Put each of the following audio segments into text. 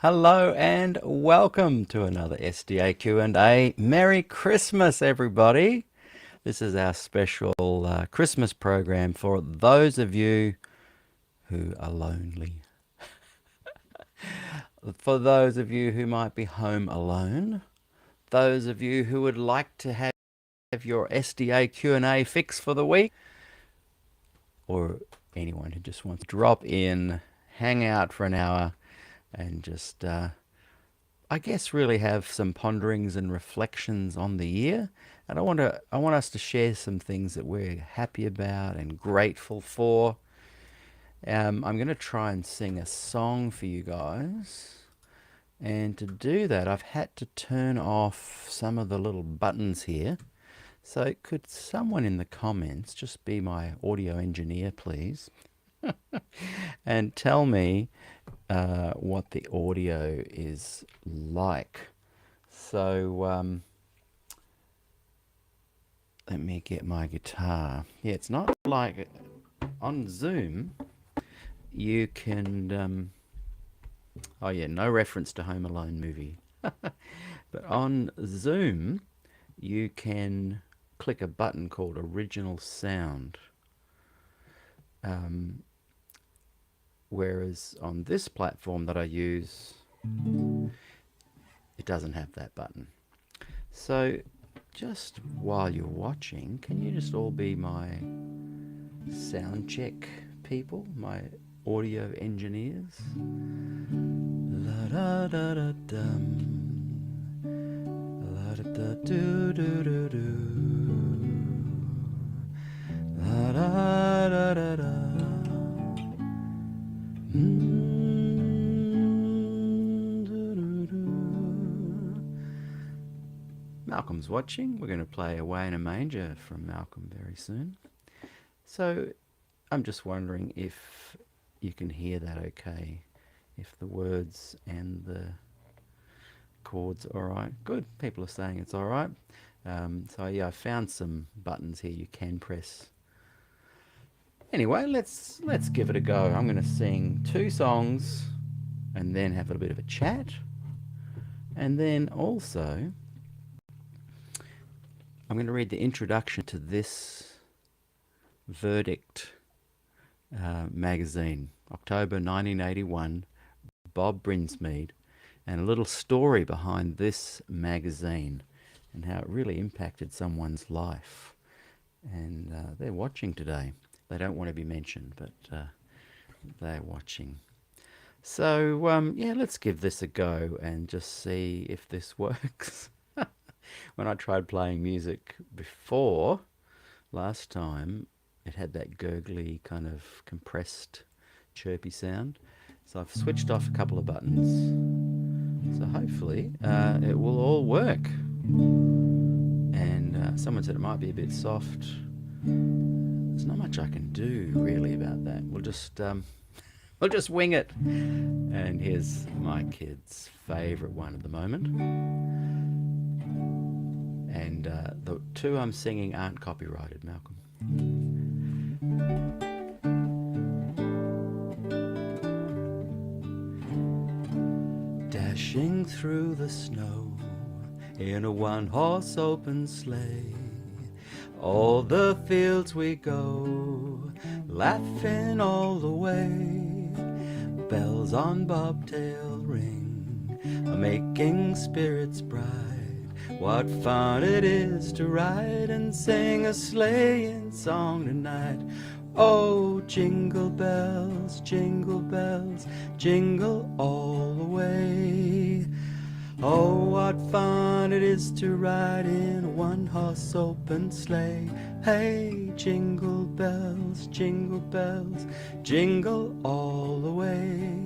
Hello and welcome to another SDAQ&A. Merry Christmas, everybody. This is our special Christmas program for those of you who are lonely. For those of you who might be home alone. Those of you who would like to have your SDAQ&A fix for the week. Or anyone who just wants to drop in, hang out for an hour and just I guess really have some ponderings and reflections on the year. And I want us to share some things that we're happy about and grateful for. I'm going to try and sing a song for you guys. And to do that, I've had to turn off some of the little buttons here. So could someone in the comments just be my audio engineer, please? And tell me what the audio is like. So let me get my guitar. Yeah, it's not like on Zoom you can oh yeah, no reference to Home Alone movie. But on Zoom you can click a button called Original Sound. Whereas on this platform that I use, it doesn't have that button. So just while you're watching, can you just all be my sound check people, my audio engineers? La da da da dum, la da da do do do do, la da da da da. Malcolm's watching. We're going to play Away in a Manger from Malcolm very soon. So I'm just wondering if you can hear that okay, if the words and the chords are all right. Good, people are saying it's all right. So yeah, I found some buttons here you can press. Anyway, let's give it a go. I'm going to sing two songs and then have a bit of a chat. And then also I'm going to read the introduction to this Verdict magazine, October 1981, Bob Brinsmead, and a little story behind this magazine and how it really impacted someone's life. And they're watching today. They don't want to be mentioned, but they're watching. So yeah, let's give this a go and just see if this works. When I tried playing music before, last time, it had that gurgly kind of compressed chirpy sound. So I've switched off a couple of buttons. So hopefully it will all work. And someone said it might be a bit soft. There's not much I can do really about that. We'll just wing it. And here's my kid's favourite one at the moment. And the two I'm singing aren't copyrighted, Malcolm. Dashing through the snow in a one-horse open sleigh, all the fields we go, laughing all the way. Bells on bobtail ring, making spirits bright. What fun it is to ride and sing a sleighing song tonight. Oh, jingle bells, jingle all the way. Oh, what fun it is to ride in a one-horse open sleigh. Hey, jingle bells, jingle all the way.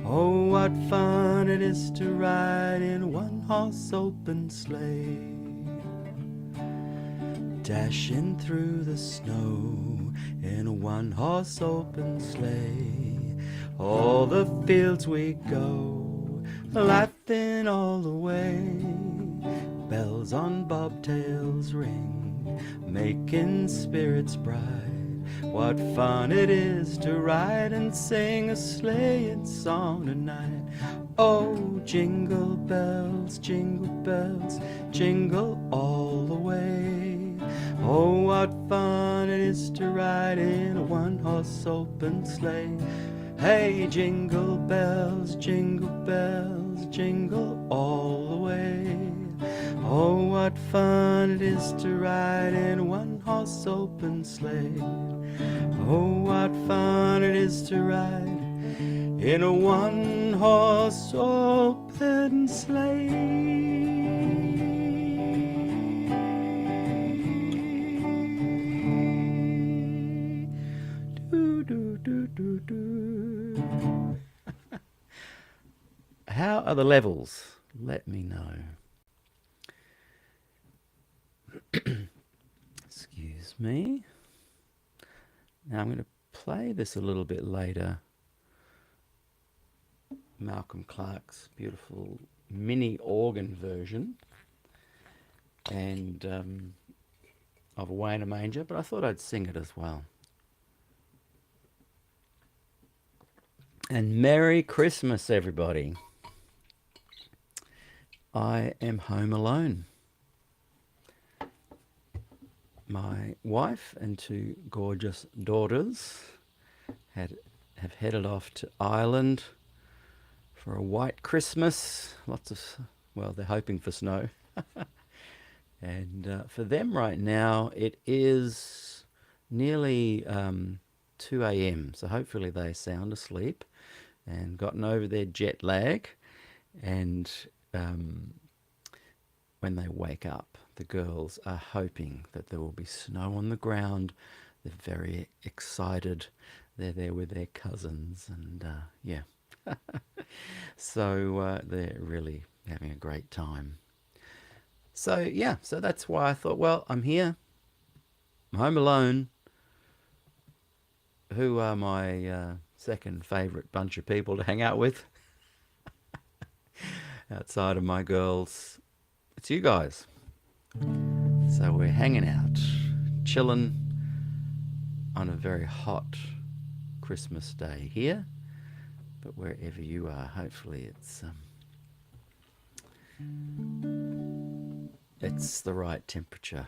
Oh, what fun it is to ride in a one-horse open sleigh. Dashing through the snow in a one-horse open sleigh, all the fields we go, laughing all the way. Bells on bobtails ring, making spirits bright. What fun it is to ride and sing a sleighing song tonight. Oh, jingle bells, jingle all the way. Oh, what fun it is to ride in a one-horse open sleigh. Hey, jingle bells, jingle all the way. Oh, what fun it is to ride in a one-horse open sleigh. Oh, what fun it is to ride in a one-horse open sleigh. Do, do, do, do, do. How are the levels? Let me know. Excuse me. Now I'm going to play this a little bit later. Malcolm Clark's beautiful mini organ version and of Away in a Manger, but I thought I'd sing it as well. And Merry Christmas, everybody. I am home alone. My wife and two gorgeous daughters have headed off to Ireland for a white Christmas. Lots of, well, they're hoping for snow. And for them right now, it is nearly 2 a.m. So hopefully they sound asleep and gotten over their jet lag. And when they wake up, the girls are hoping that there will be snow on the ground. They're very excited. They're there with their cousins and yeah. So they're really having a great time. So yeah, so that's why I thought, well, I'm here. I'm home alone. Who are my second favourite bunch of people to hang out with? Outside of my girls, it's you guys. So we're hanging out, chilling on a very hot Christmas day here. But wherever you are, hopefully it's the right temperature.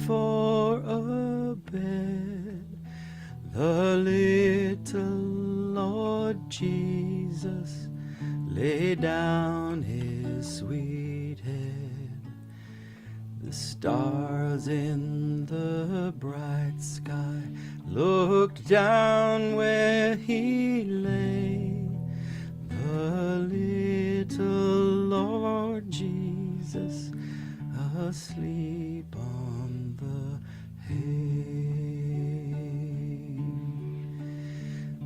For a bed, the little Lord Jesus laid down his sweet head. The stars in the bright sky looked down where he lay. The little Lord Jesus asleep on the hay.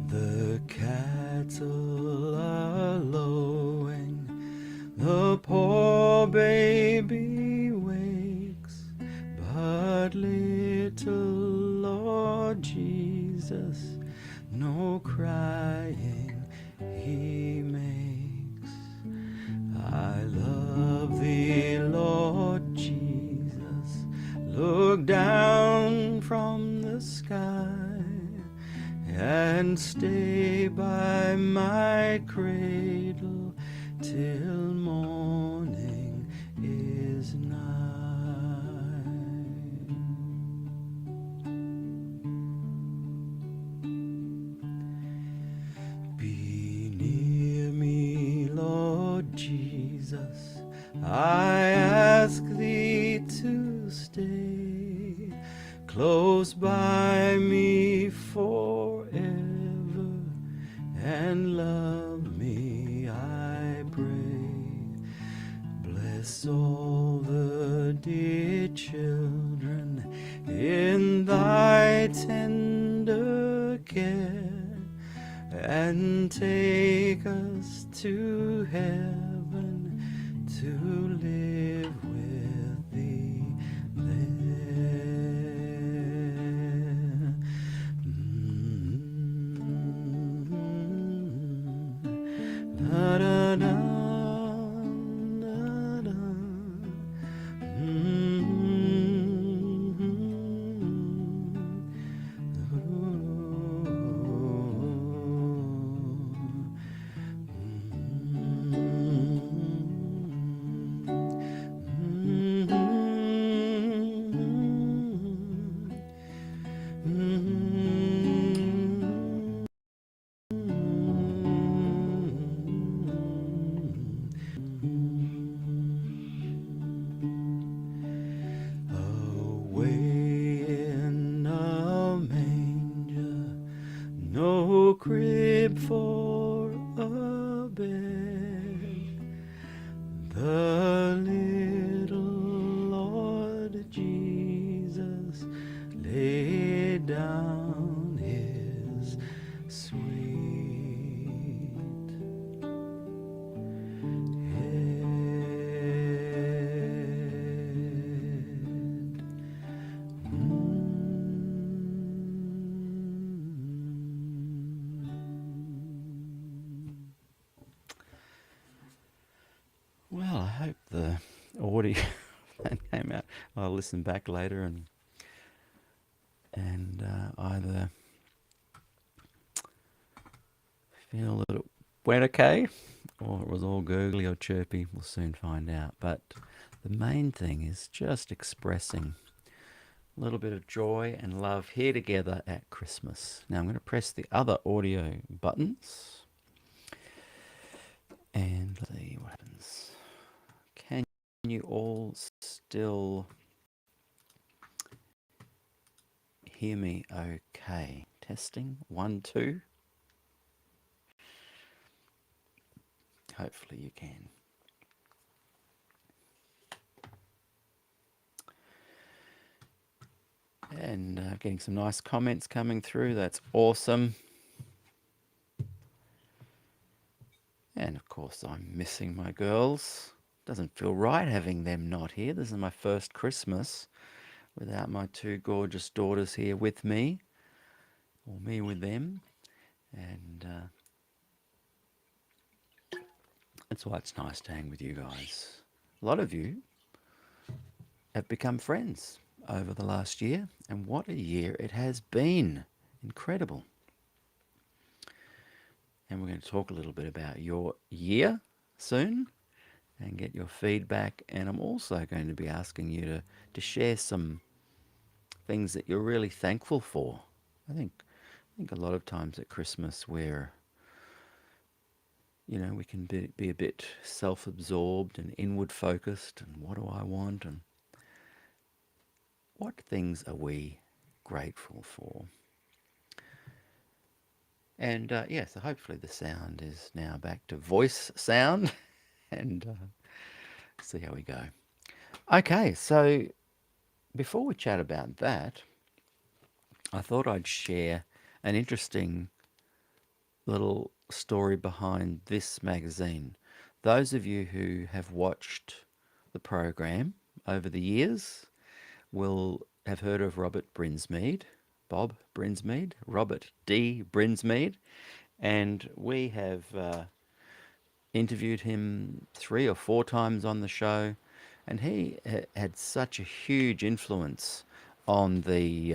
The cattle are lowing, the poor baby wakes, but little Lord Jesus no crying he makes. I love thee, Lord Jesus, look down from the sky and stay by my cradle till morning is nigh. Be near me, Lord Jesus, I ask thee to stay close by me forever and love me, I pray. Bless all the dear children in thy tender care, and take us to heaven to live with thee there. Da da da da da. Away in a manger, no crib for a bed, the little Lord Jesus laid down his sweet head. Well, I hope the audio that came out. I'll listen back later and either feel that it went okay or it was all gurgly or chirpy. We'll soon find out. But the main thing is just expressing a little bit of joy and love here together at Christmas. Now I'm going to press the other audio buttons and let's see what happens. Can you all still hear me okay? Testing, 1, 2. Hopefully you can. And getting some nice comments coming through. That's awesome. And of course I'm missing my girls. Doesn't feel right having them not here. This is my first Christmas without my 2 gorgeous daughters here with me, or me with them. And that's why it's nice to hang with you guys. A lot of you have become friends over the last year, and what a year it has been. Incredible. And we're going to talk a little bit about your year soon and get your feedback. And I'm also going to be asking you to share some things that you're really thankful for. I think a lot of times at Christmas we're, you know, we can be a bit self-absorbed and inward focused, and what do I want, and what things are we grateful for? And yeah, so hopefully the sound is now back to voice sound and see how we go. Okay, so before we chat about that, I thought I'd share an interesting little story behind this magazine. Those of you who have watched the program over the years will have heard of Robert Brinsmead, Bob Brinsmead, Robert D. Brinsmead, and we have interviewed him 3 or 4 times on the show, and he had such a huge influence on the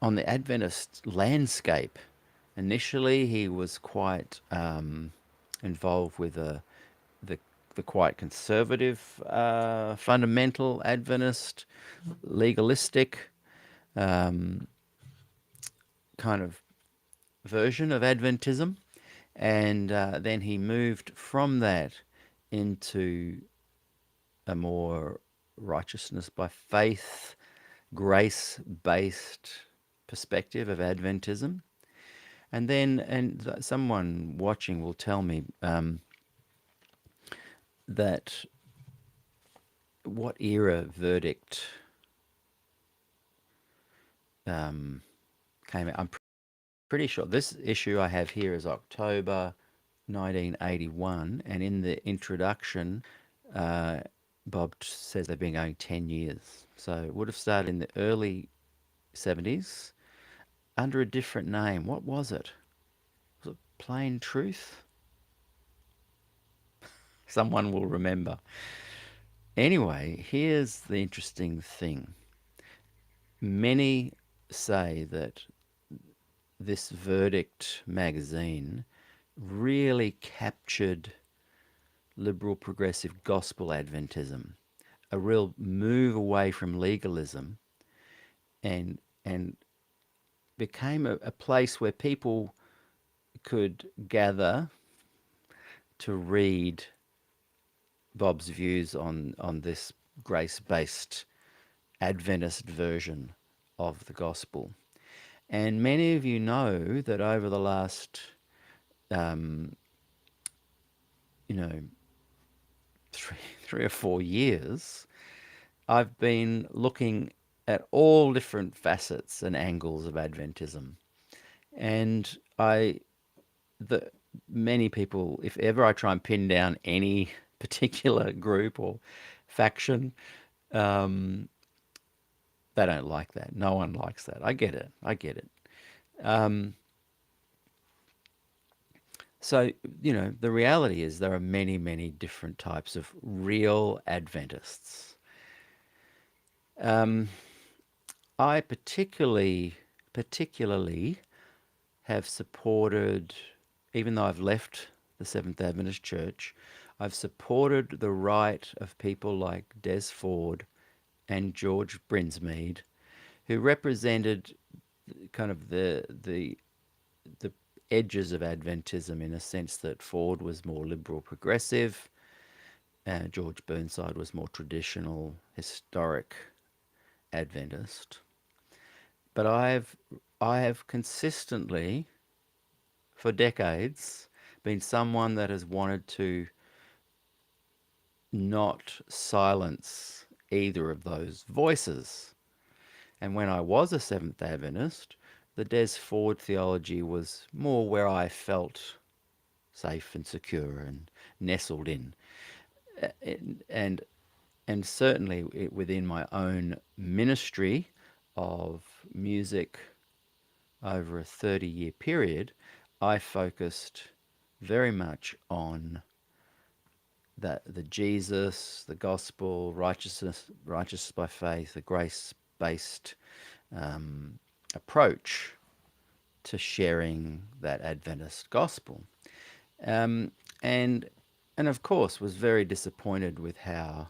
Adventist landscape. Initially, he was quite involved with the quite conservative, fundamental Adventist, legalistic kind of version of Adventism, and then he moved from that into a more righteousness by faith, grace-based perspective of Adventism. And then, and someone watching will tell me that what era verdict came out. I'm pretty sure this issue I have here is October 1981, and in the introduction, uh, Bob says they've been going 10 years. So it would have started in the early 70s under a different name. What was it? Was it Plain Truth? Someone will remember. Anyway, here's the interesting thing. Many say that this Verdict magazine really captured liberal progressive gospel Adventism, a real move away from legalism, and became a place where people could gather to read Bob's views on this grace based Adventist version of the gospel. And many of you know that over the last, um, you know, three, 3 or 4 years, I've been looking at all different facets and angles of Adventism. And the many people, if ever I try and pin down any particular group or faction, um, they don't like that. No one likes that. I get it. I get it. Um, so, the reality is there are many, many different types of real Adventists. Um, I particularly have supported, even though I've left the Seventh Adventist Church, I've supported the right of people like Des Ford and George Brinsmead, who represented kind of the edges of Adventism, in a sense that Ford was more liberal progressive, George Burnside was more traditional historic Adventist. But I have consistently, for decades, been someone that has wanted to not silence either of those voices. And when I was a Seventh Adventist, the Des Ford theology was more where I felt safe and secure and nestled in. And and certainly within my own ministry of music over a 30-year period, I focused very much on that the Jesus, the gospel, righteousness by faith, the grace-based approach to sharing that Adventist gospel, um, and and of course was very disappointed with how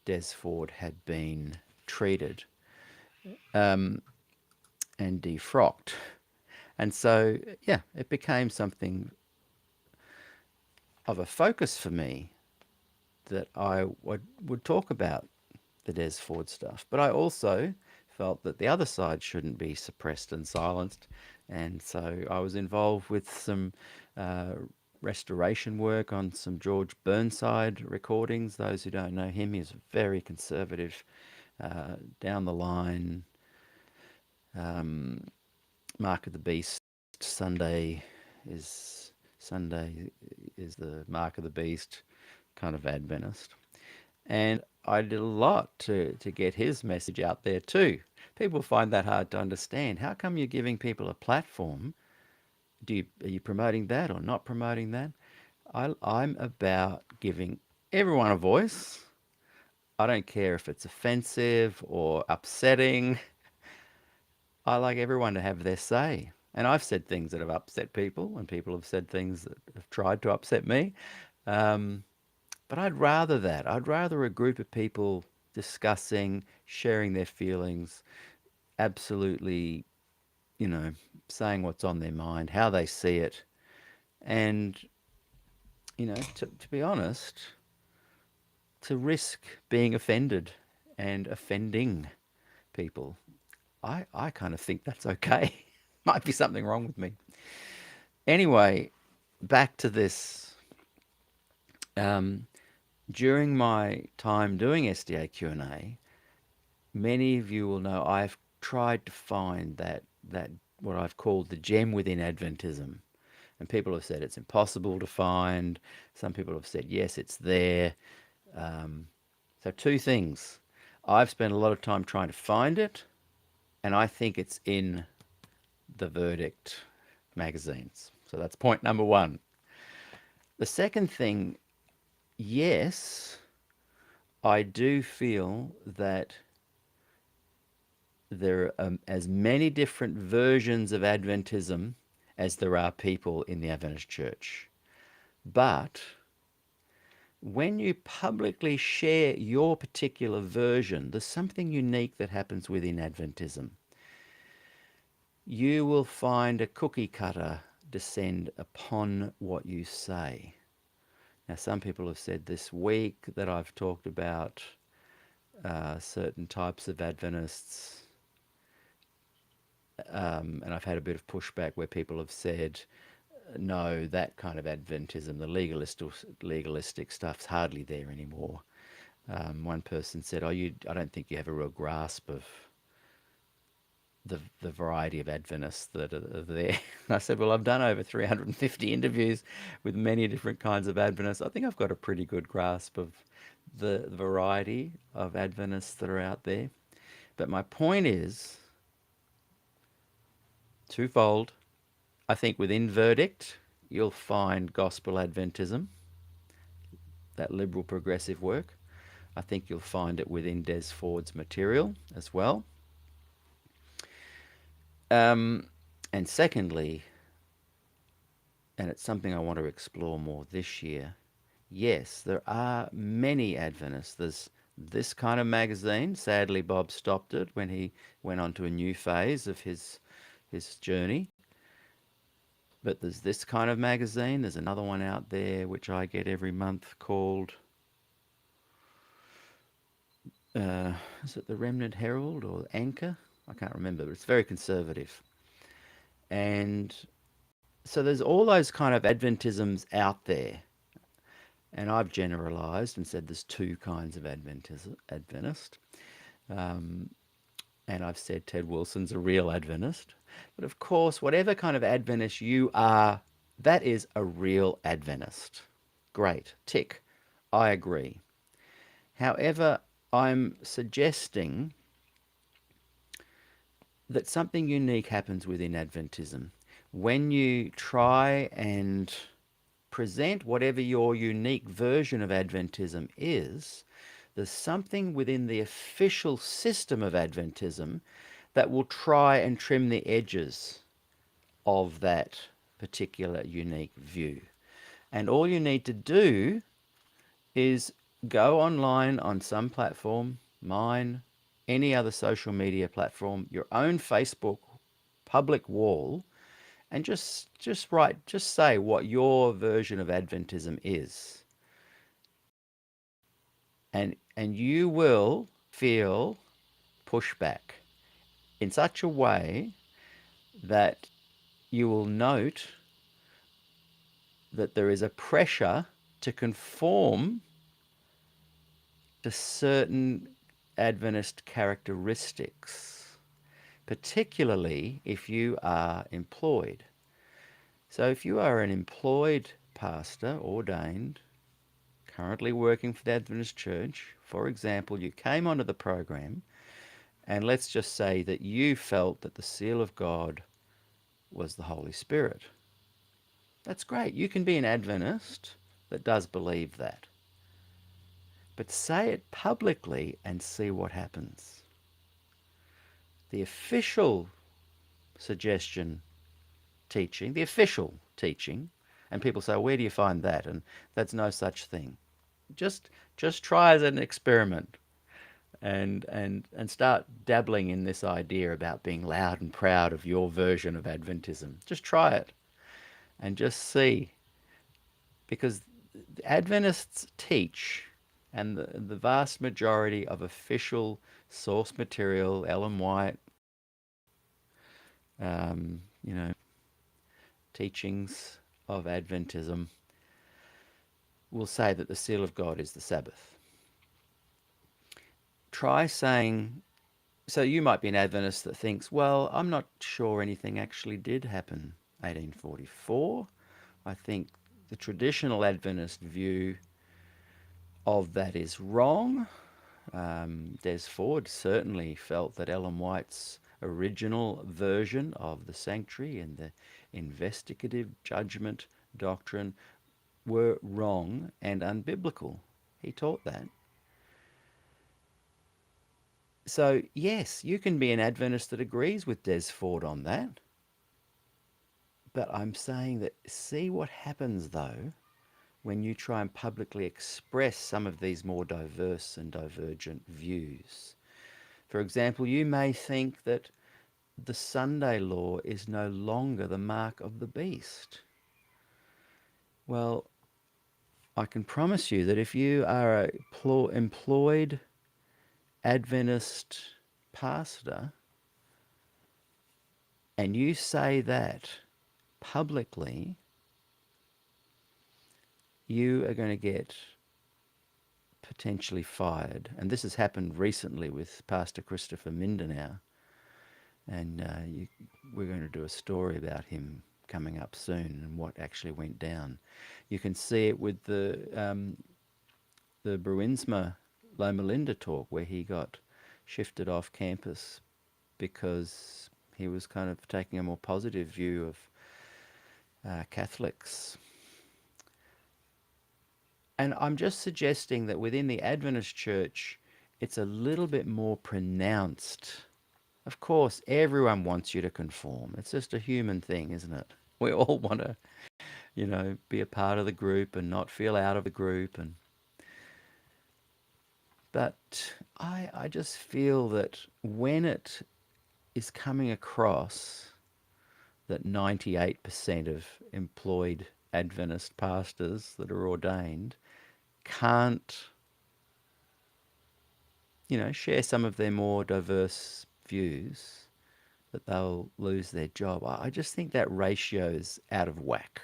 Des Ford had been treated and defrocked, and so yeah, it became something of a focus for me that I would talk about the Des Ford stuff. But I also felt that the other side shouldn't be suppressed and silenced. And so I was involved with some uh, restoration work on some George Burnside recordings. Those who don't know him, he's very conservative, down the line, um, Mark of the Beast. Sunday is Sunday is the Mark of the Beast kind of Adventist. And I did a lot to get his message out there too. People find that hard to understand. How come you're giving people a platform? Are you promoting that or not promoting that? I'm about giving everyone a voice. I don't care if it's offensive or upsetting. I like everyone to have their say. And I've said things that have upset people, and people have said things that have tried to upset me. Um, But I'd rather that. I'd rather a group of people discussing, sharing their feelings, absolutely, you know, saying what's on their mind, how they see it. And, to be honest, to risk being offended and offending people, I kind of think that's okay. Might be something wrong with me. Anyway, back to this. Um, During my time doing SDAQ&A, many of you will know I've tried to find that what I've called the gem within Adventism, And people have said it's impossible to find. Some people have said, yes, it's there. So, two things. I've spent a lot of time trying to find it, and I think it's in the Verdict magazines. So, that's point number one. The second thing, yes, I do feel that there are as many different versions of Adventism as there are people in the Adventist Church. But when you publicly share your particular version, there's something unique that happens within Adventism. You will find a cookie cutter descend upon what you say. Now, some people have said this week that I've talked about certain types of Adventists, and I've had a bit of pushback where people have said, no, that kind of Adventism, the legalistic stuff's hardly there anymore. One person said, "Oh, I don't think you have a real grasp of the variety of Adventists that are there." I said, "Well, I've done over 350 interviews with many different kinds of Adventists. I think I've got a pretty good grasp of the variety of Adventists that are out there." But my point is twofold. I think within Verdict, you'll find gospel Adventism, that liberal progressive work. I think you'll find it within Des Ford's material as well. And secondly, and it's something I want to explore more this year, yes, there are many Adventists. There's this kind of magazine. Sadly, Bob stopped it when he went on to a new phase of his journey. But there's this kind of magazine. There's another one out there which I get every month called, is it the Remnant Herald or Anchor? I can't remember, but it's very conservative. And so there's all those kind of Adventisms out there. And I've generalized and said there's two kinds of Adventist. And I've said Ted Wilson's a real Adventist. But of course, whatever kind of Adventist you are, that is a real Adventist. Great. Tick. I agree. However, I'm suggesting that something unique happens within Adventism. When you try and present whatever your unique version of Adventism is, there's something within the official system of Adventism that will try and trim the edges of that particular unique view. And all you need to do is go online on some platform, mine, any other social media platform, your own Facebook public wall, and just say what your version of Adventism is. And you will feel pushback in such a way that you will note that there is a pressure to conform to certain Adventist characteristics, particularly if you are employed. So if you are an employed pastor, ordained, currently working for the Adventist Church, for example, you came onto the program, and let's just say that you felt that the seal of God was the Holy Spirit. That's great. You can be an Adventist that does believe that. But say it publicly and see what happens. The official suggestion teaching, the official teaching, and people say, where do you find that? And that's no such thing. Just try as an experiment and start dabbling in this idea about being loud and proud of your version of Adventism. Just try it and just see. Because Adventists teach, and the vast majority of official source material, Ellen White, you know, teachings of Adventism will say that the seal of God is the Sabbath. Try saying, so you might be an Adventist that thinks, well, I'm not sure anything actually did happen 1844. I think the traditional Adventist view of that is wrong. Des Ford certainly felt that Ellen White's original version of the sanctuary and the investigative judgment doctrine were wrong and unbiblical. He taught that. So, yes, you can be an Adventist that agrees with Des Ford on that. But I'm saying that see what happens, though, when you try and publicly express some of these more diverse and divergent views. For example, you may think that the Sunday law is no longer the mark of the beast. Well, I can promise you that if you are a employed Adventist pastor and you say that publicly, you are going to get potentially fired. And this has happened recently with Pastor Christopher Mindanao. And we're going to do a story about him coming up soon and what actually went down. You can see it with the Bruinsma Loma Linda talk, where he got shifted off campus because he was kind of taking a more positive view of Catholics. And I'm just suggesting that within the Adventist church, it's a little bit more pronounced. Of course, everyone wants you to conform. It's just a human thing, isn't it? We all want to, be a part of the group and not feel out of the group. But I just feel that when it is coming across that 98% of employed Adventist pastors that are ordained can't, share some of their more diverse views, that they'll lose their job. I just think that ratio's out of whack.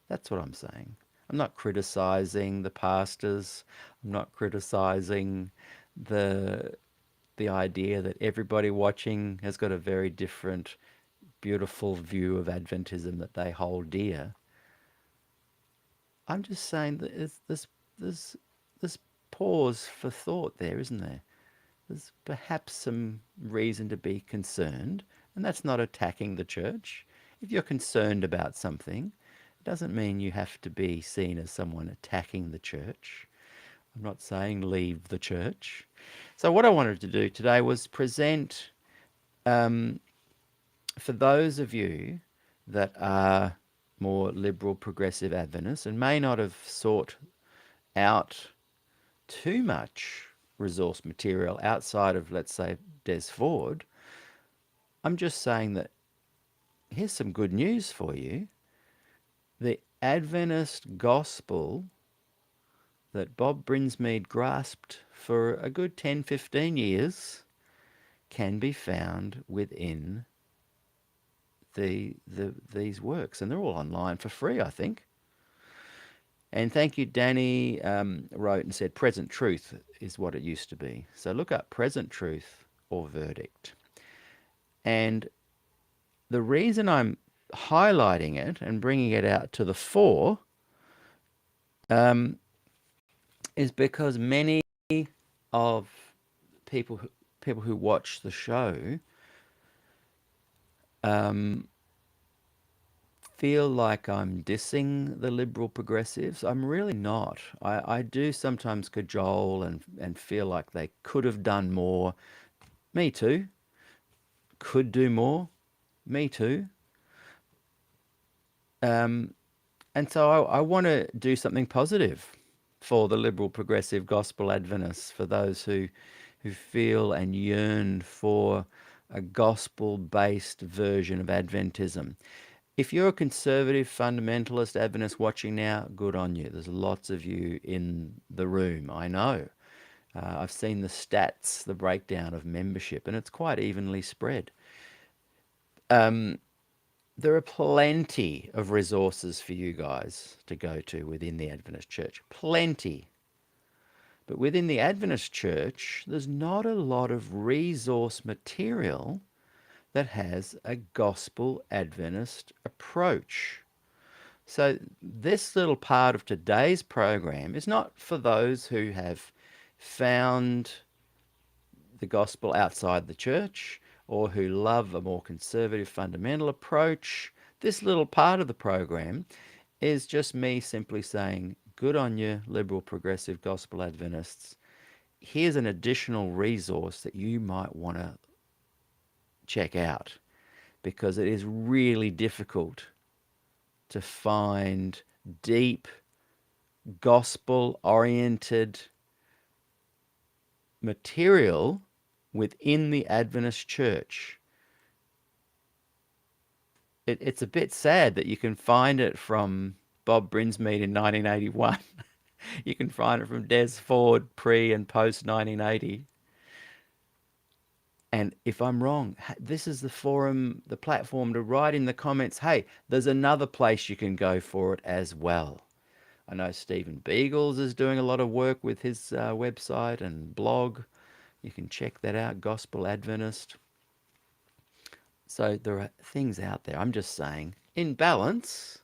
That's what I'm saying. I'm not criticizing the pastors. I'm not criticizing the the idea that everybody watching has got a very different, beautiful view of Adventism that they hold dear. I'm just saying that there's pause for thought there, isn't there? There's perhaps some reason to be concerned, and that's not attacking the church. If you're concerned about something, it doesn't mean you have to be seen as someone attacking the church. I'm not saying leave the church. So what I wanted to do today was present, for those of you that are more liberal progressive Adventists and may not have sought out too much resource material outside of, let's say, Des Ford, I'm just saying that here's some good news for you. The Adventist gospel that Bob Brinsmead grasped for a good 10, 15 years can be found within these works. And they're all online for free, I think. And thank you, Danny wrote and said, present truth is what it used to be. So look up present truth or verdict. And the reason I'm highlighting it and bringing it out to the fore is because many of people who watch the show feel like I'm dissing the liberal progressives. I'm really not. I do sometimes cajole and feel like they could have done more. Me too. Could do more. Me too. And so I want to do something positive for the liberal progressive gospel Adventists, for those who feel and yearn for a gospel-based version of Adventism. If you're a conservative fundamentalist Adventist watching now, good on you. There's lots of you in the room, I know. I've seen the stats, the breakdown of membership, and it's quite evenly spread. There are plenty of resources for you guys to go to within the Adventist church. Plenty. But within the Adventist church, there's not a lot of resource material that has a gospel Adventist approach. So, this little part of today's program is not for those who have found the gospel outside the church or who love a more conservative fundamental approach. This little part of the program is just me simply saying, good on you, liberal, progressive, gospel Adventists. Here's an additional resource that you might want to check out because it is really difficult to find deep, gospel oriented material within the Adventist church. It's a bit sad that you can find it from Bob Brinsmead in 1981. You can find it from Des Ford pre and post 1980. And if I'm wrong, this is the forum, the platform to write in the comments, hey, there's another place you can go for it as well. I know Stephen Beagles is doing a lot of work with his website and blog. You can check that out, Gospel Adventist. So there are things out there. I'm just saying, in balance,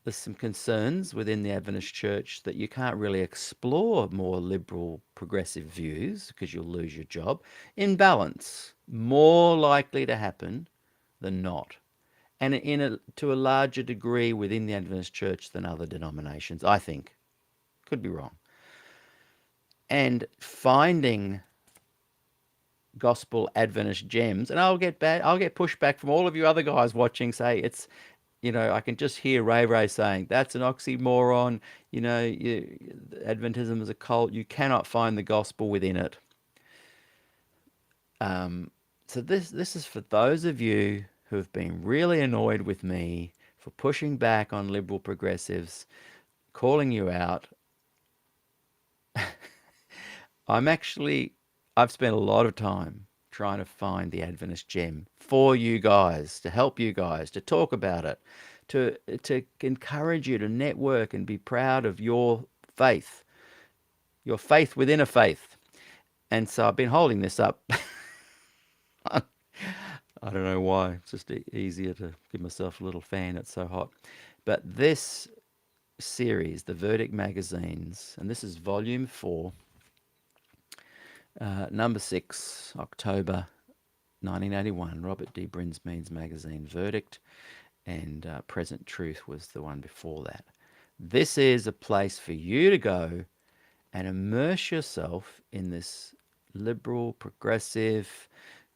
there's some concerns within the Adventist church that you can't really explore more liberal, progressive views because you'll lose your job. In balance, more likely to happen than not. And to a larger degree within the Adventist church than other denominations, I think. Could be wrong. And finding gospel Adventist gems, and I'll get pushback from all of you other guys watching. Say it's, I can just hear Ray saying that's an oxymoron. Adventism is a cult. You cannot find the gospel within it. So this is for those of you who have been really annoyed with me for pushing back on liberal progressives, calling you out. I've spent a lot of time trying to find the Adventist gem for you guys, to help you guys, to talk about it, to encourage you to network and be proud of your faith within a faith. And so I've been holding this up. I don't know why. It's just easier to give myself a little fan. It's so hot. But this series, the Verdict magazines, and this is volume 4, number 6, October 1981, Robert D. Brinsmead's magazine, Verdict, and Present Truth was the one before that. This is a place for you to go and immerse yourself in this liberal, progressive,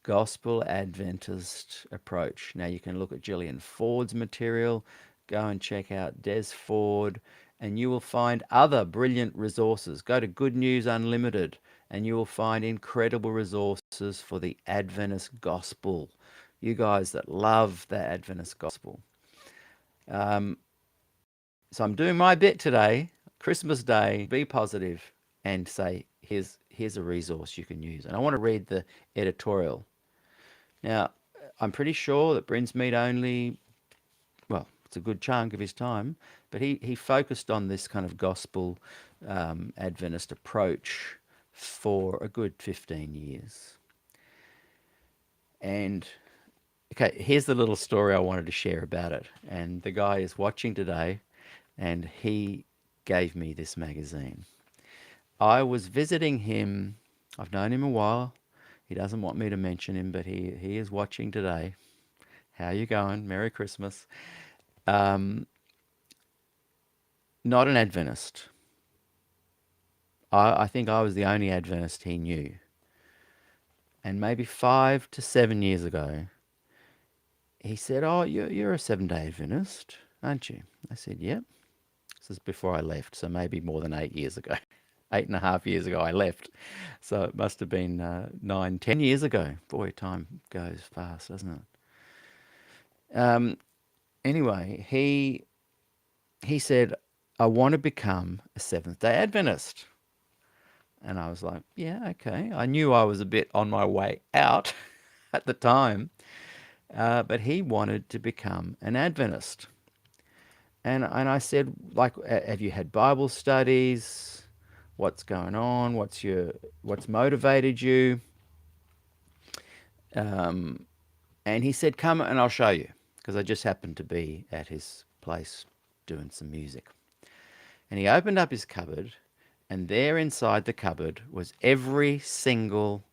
gospel Adventist approach. Now, you can look at Gillian Ford's material, go and check out Des Ford, and you will find other brilliant resources. Go to Good News Unlimited, and you will find incredible resources for the Adventist gospel. You guys that love the Adventist gospel. So I'm doing my bit today, Christmas Day, be positive and say, here's a resource you can use. And I want to read the editorial. Now, I'm pretty sure that Brinsmead only, well, it's a good chunk of his time, but he focused on this kind of gospel Adventist approach for a good 15 years. And okay, here's the little story I wanted to share about it. And the guy is watching today, and he gave me this magazine. I was visiting him. I've known him a while. He doesn't want me to mention him, but he is watching today. How you going? Merry Christmas. Not an Adventist. I think I was the only Adventist he knew. And maybe 5 to 7 years ago, he said, "Oh, you're a 7-day Adventist, aren't you?" I said, "Yep." This is before I left, so maybe more than 8 years ago. 8.5 years ago, I left. So it must have been 9, 10 years ago. Boy, time goes fast, doesn't it? Anyway, he said, "I want to become a Seventh-day Adventist." And I was like, yeah, okay. I knew I was a bit on my way out at the time, but he wanted to become an Adventist. And I said, like, have you had Bible studies? What's going on? What's motivated you? And he said, "Come and I'll show you," because I just happened to be at his place doing some music. And he opened up his cupboard, and there inside the cupboard was every single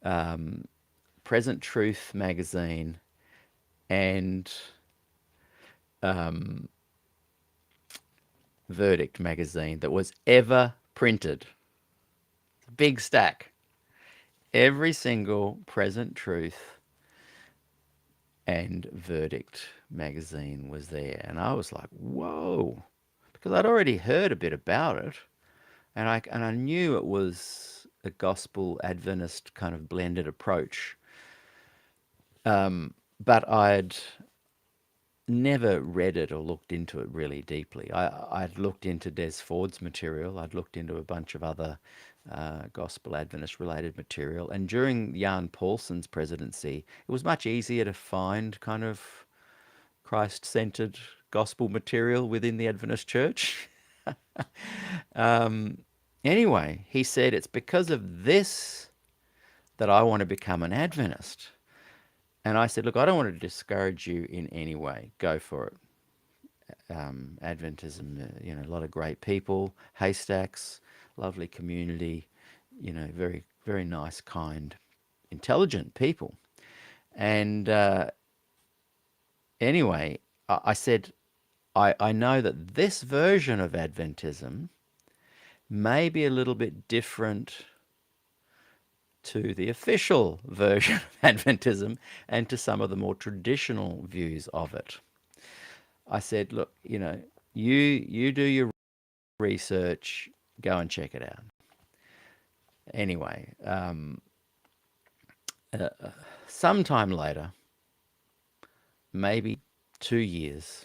Present Truth magazine and Verdict magazine that was ever printed. Big stack. Every single Present Truth and Verdict magazine was there. And I was like, whoa. Because I'd already heard a bit about it. And I knew it was a gospel Adventist kind of blended approach. But I'd never read it or looked into it really deeply. I'd looked into Des Ford's material. I'd looked into a bunch of other gospel Adventist related material. And during Jan Paulson's presidency, it was much easier to find kind of Christ-centered gospel material within the Adventist church. Anyway, he said, it's because of this that I want to become an Adventist. And I said, look, I don't want to discourage you in any way. Go for it. Adventism, a lot of great people, haystacks, lovely community, very, very nice, kind, intelligent people. And anyway, I said, I know that this version of Adventism may be a little bit different to the official version of Adventism and to some of the more traditional views of it. I said, look, you do your research, go and check it out. Anyway, sometime later, maybe 2 years,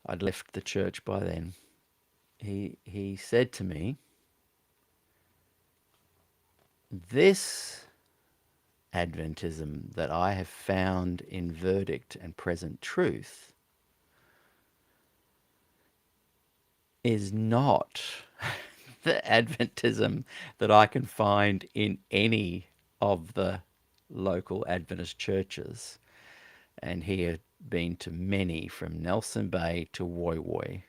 I'd left the church by then. He said to me, this Adventism that I have found in Verdict and Present Truth is not the Adventism that I can find in any of the local Adventist churches. And he had been to many, from Nelson Bay to Woy Woy.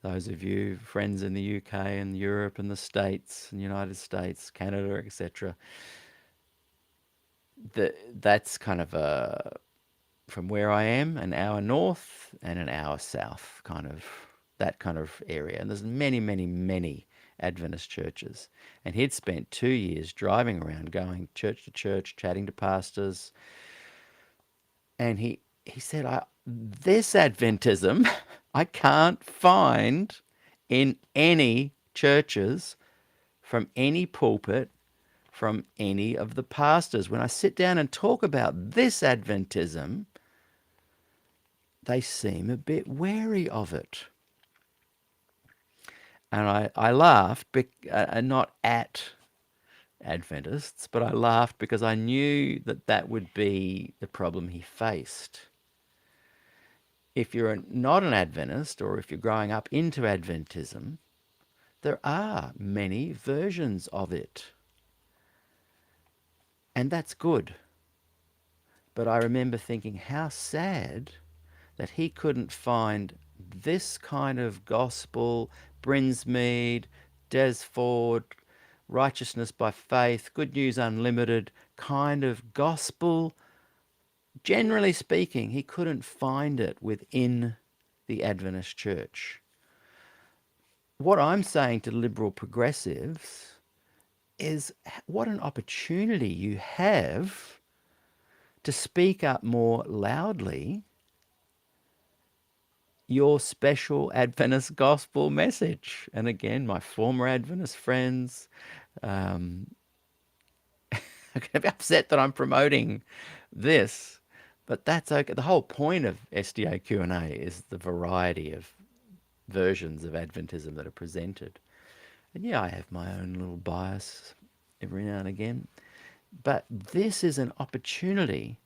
Those of you, friends in the UK and Europe and the States and United States, Canada, etc., that's kind of from where I am, an hour north and an hour south, that kind of area. And there's many, many, many Adventist churches. And he'd spent 2 years driving around, going church to church, chatting to pastors. And he said, this Adventism I can't find in any churches, from any pulpit, from any of the pastors. When I sit down and talk about this Adventism, they seem a bit wary of it. And I laughed, not at Adventists, but I laughed because I knew that would be the problem he faced. If you're not an Adventist, or if you're growing up into Adventism, there are many versions of it. And that's good. But I remember thinking how sad that he couldn't find this kind of gospel, Brinsmead, Des Ford, righteousness by faith, good news unlimited kind of gospel. Generally speaking, he couldn't find it within the Adventist church. What I'm saying to liberal progressives is, what an opportunity you have to speak up more loudly your special Adventist gospel message. And again, my former Adventist friends are going to be upset that I'm promoting this, but that's okay. The whole point of SDAQ&A is the variety of versions of Adventism that are presented. And yeah, I have my own little bias every now and again, but this is an opportunity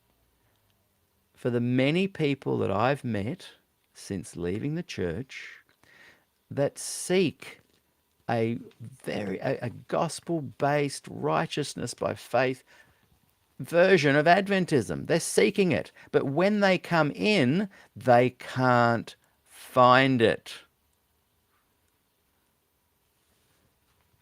for the many people that I've met since leaving the church that seek a gospel-based righteousness by faith version of Adventism. They're seeking it. But when they come in, they can't find it.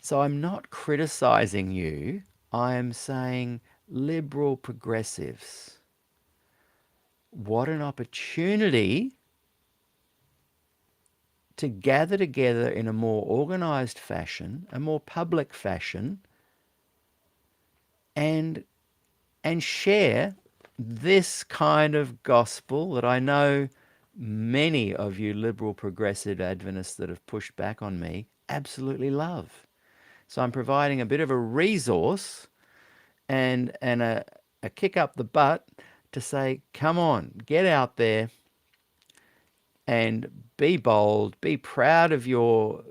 So I'm not criticizing you. I am saying, liberal progressives, what an opportunity to gather together in a more organized fashion, a more public fashion, and share this kind of gospel that I know many of you liberal progressive Adventists that have pushed back on me absolutely love. So I'm providing a bit of a resource and a kick up the butt to say, come on, get out there and be bold, be proud of your,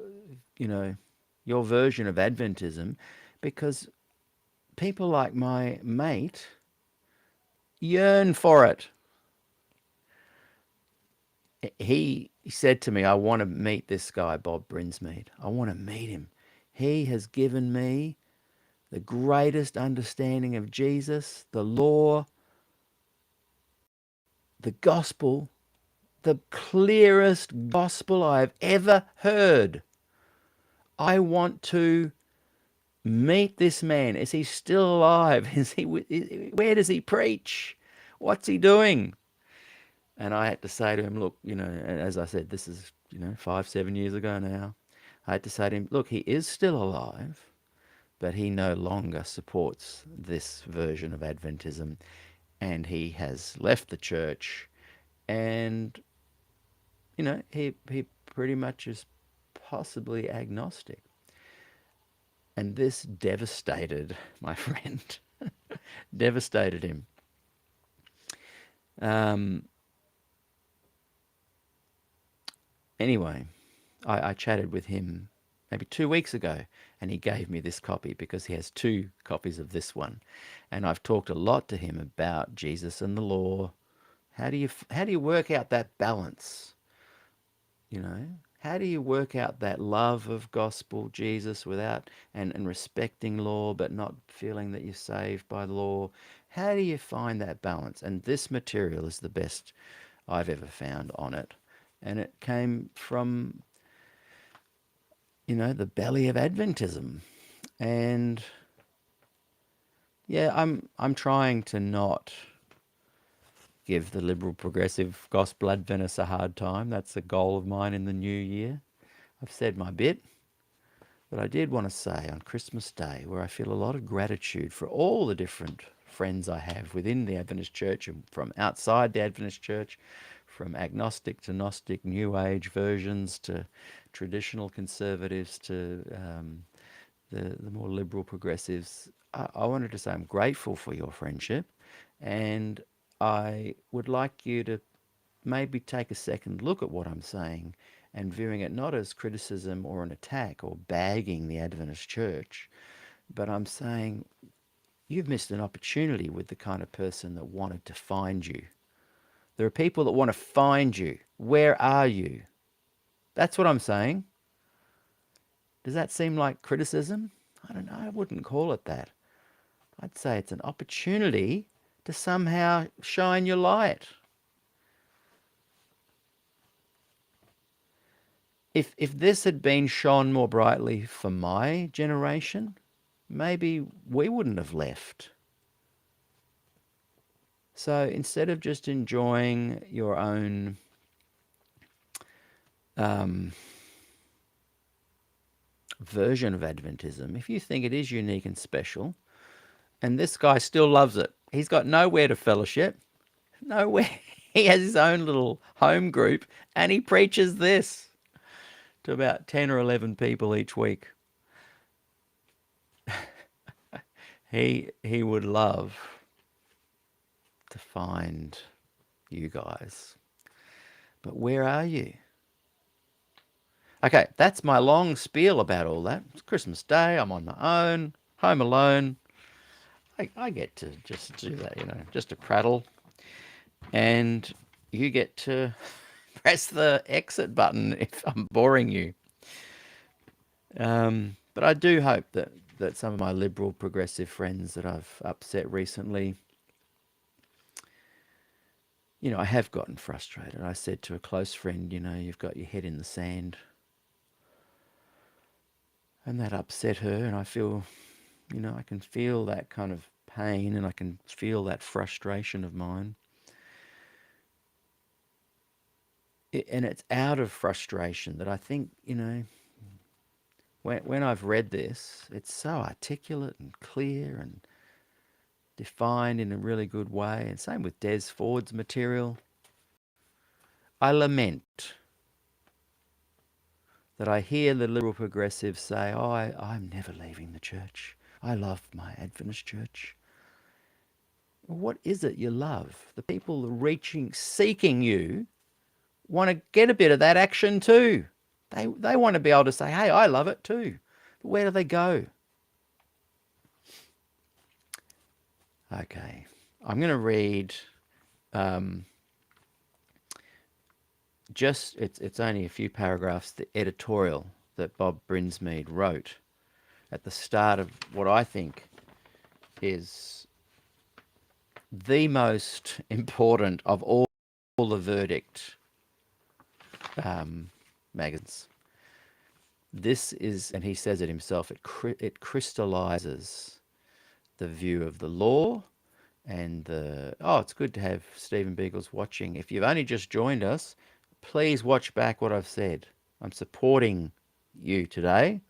your version of Adventism, because people like my mate yearn for it. He said to me, I want to meet this guy, Bob Brinsmead. I want to meet him. He has given me the greatest understanding of Jesus, the law, the gospel, the clearest gospel I've ever heard. I want to meet this man. Is he still alive? Where does he preach? What's he doing? And I had to say to him, look, as I said, this is, 5, 7 years ago now. I had to say to him, look, he is still alive, but he no longer supports this version of Adventism, and he has left the church, and, he pretty much is possibly agnostic. And this devastated my friend, devastated him. Anyway, I chatted with him maybe 2 weeks ago, and he gave me this copy because he has 2 copies of this one. And I've talked a lot to him about Jesus and the law. How do you work out that balance? How do you work out that love of gospel Jesus without and respecting law but not feeling that you're saved by the law? How do you find that balance? And this material is the best I've ever found on it. And it came from, the belly of Adventism. And yeah, I'm trying to not give the liberal progressive gospel Adventists a hard time. That's a goal of mine in the new year. I've said my bit, but I did want to say on Christmas Day, where I feel a lot of gratitude for all the different friends I have within the Adventist Church and from outside the Adventist Church, from agnostic to Gnostic, New Age versions to traditional conservatives to the more liberal progressives. I wanted to say I'm grateful for your friendship, and I would like you to maybe take a second look at what I'm saying and viewing it not as criticism or an attack or bagging the Adventist Church, but I'm saying you've missed an opportunity with the kind of person that wanted to find you. There are people that want to find you. Where are you? That's what I'm saying. Does that seem like criticism? I don't know. I wouldn't call it that. I'd say it's an opportunity to somehow shine your light. If this had been shone more brightly for my generation, maybe we wouldn't have left. So instead of just enjoying your own version of Adventism, if you think it is unique and special, and this guy still loves it, he's got nowhere to fellowship, nowhere. He has his own little home group, and he preaches this to about 10 or 11 people each week. He would love to find you guys. But where are you? Okay, that's my long spiel about all that. It's Christmas Day, I'm on my own, home alone. I get to just do that, just to prattle. And you get to press the exit button if I'm boring you. But I do hope that that some of my liberal progressive friends that I've upset recently, I have gotten frustrated. I said to a close friend, you've got your head in the sand. And that upset her, and I feel, I can feel that kind of pain, and I can feel that frustration of mine. And it's out of frustration that I think, when I've read this, it's so articulate and clear and defined in a really good way. And same with Des Ford's material. I lament that I hear the liberal progressives say, oh, I'm never leaving the church. I love my Adventist church. What is it you love? The people seeking you, want to get a bit of that action too. They want to be able to say, hey, I love it too. But where do they go? Okay, I'm going to read it's only a few paragraphs, the editorial that Bob Brinsmead wrote at the start of what I think is the most important of all the verdict magazines. This is, and he says it himself, it crystallizes the view of the law and it's good to have Stephen Beagles watching. If you've only just joined us, please watch back what I've said. I'm supporting you today.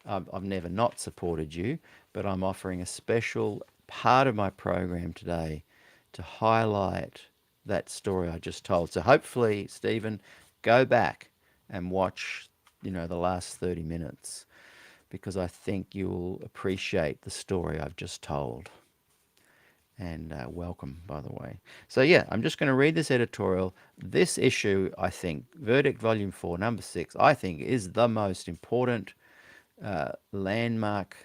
I've never not supported you, but I'm offering a special part of my program today to highlight that story I just told. So hopefully, Stephen, go back and watch, the last 30 minutes, because I think you'll appreciate the story I've just told. And welcome, by the way. So yeah, I'm just going to read this editorial. This issue, I think, Verdict Volume 4, Number 6, I think is the most important landmark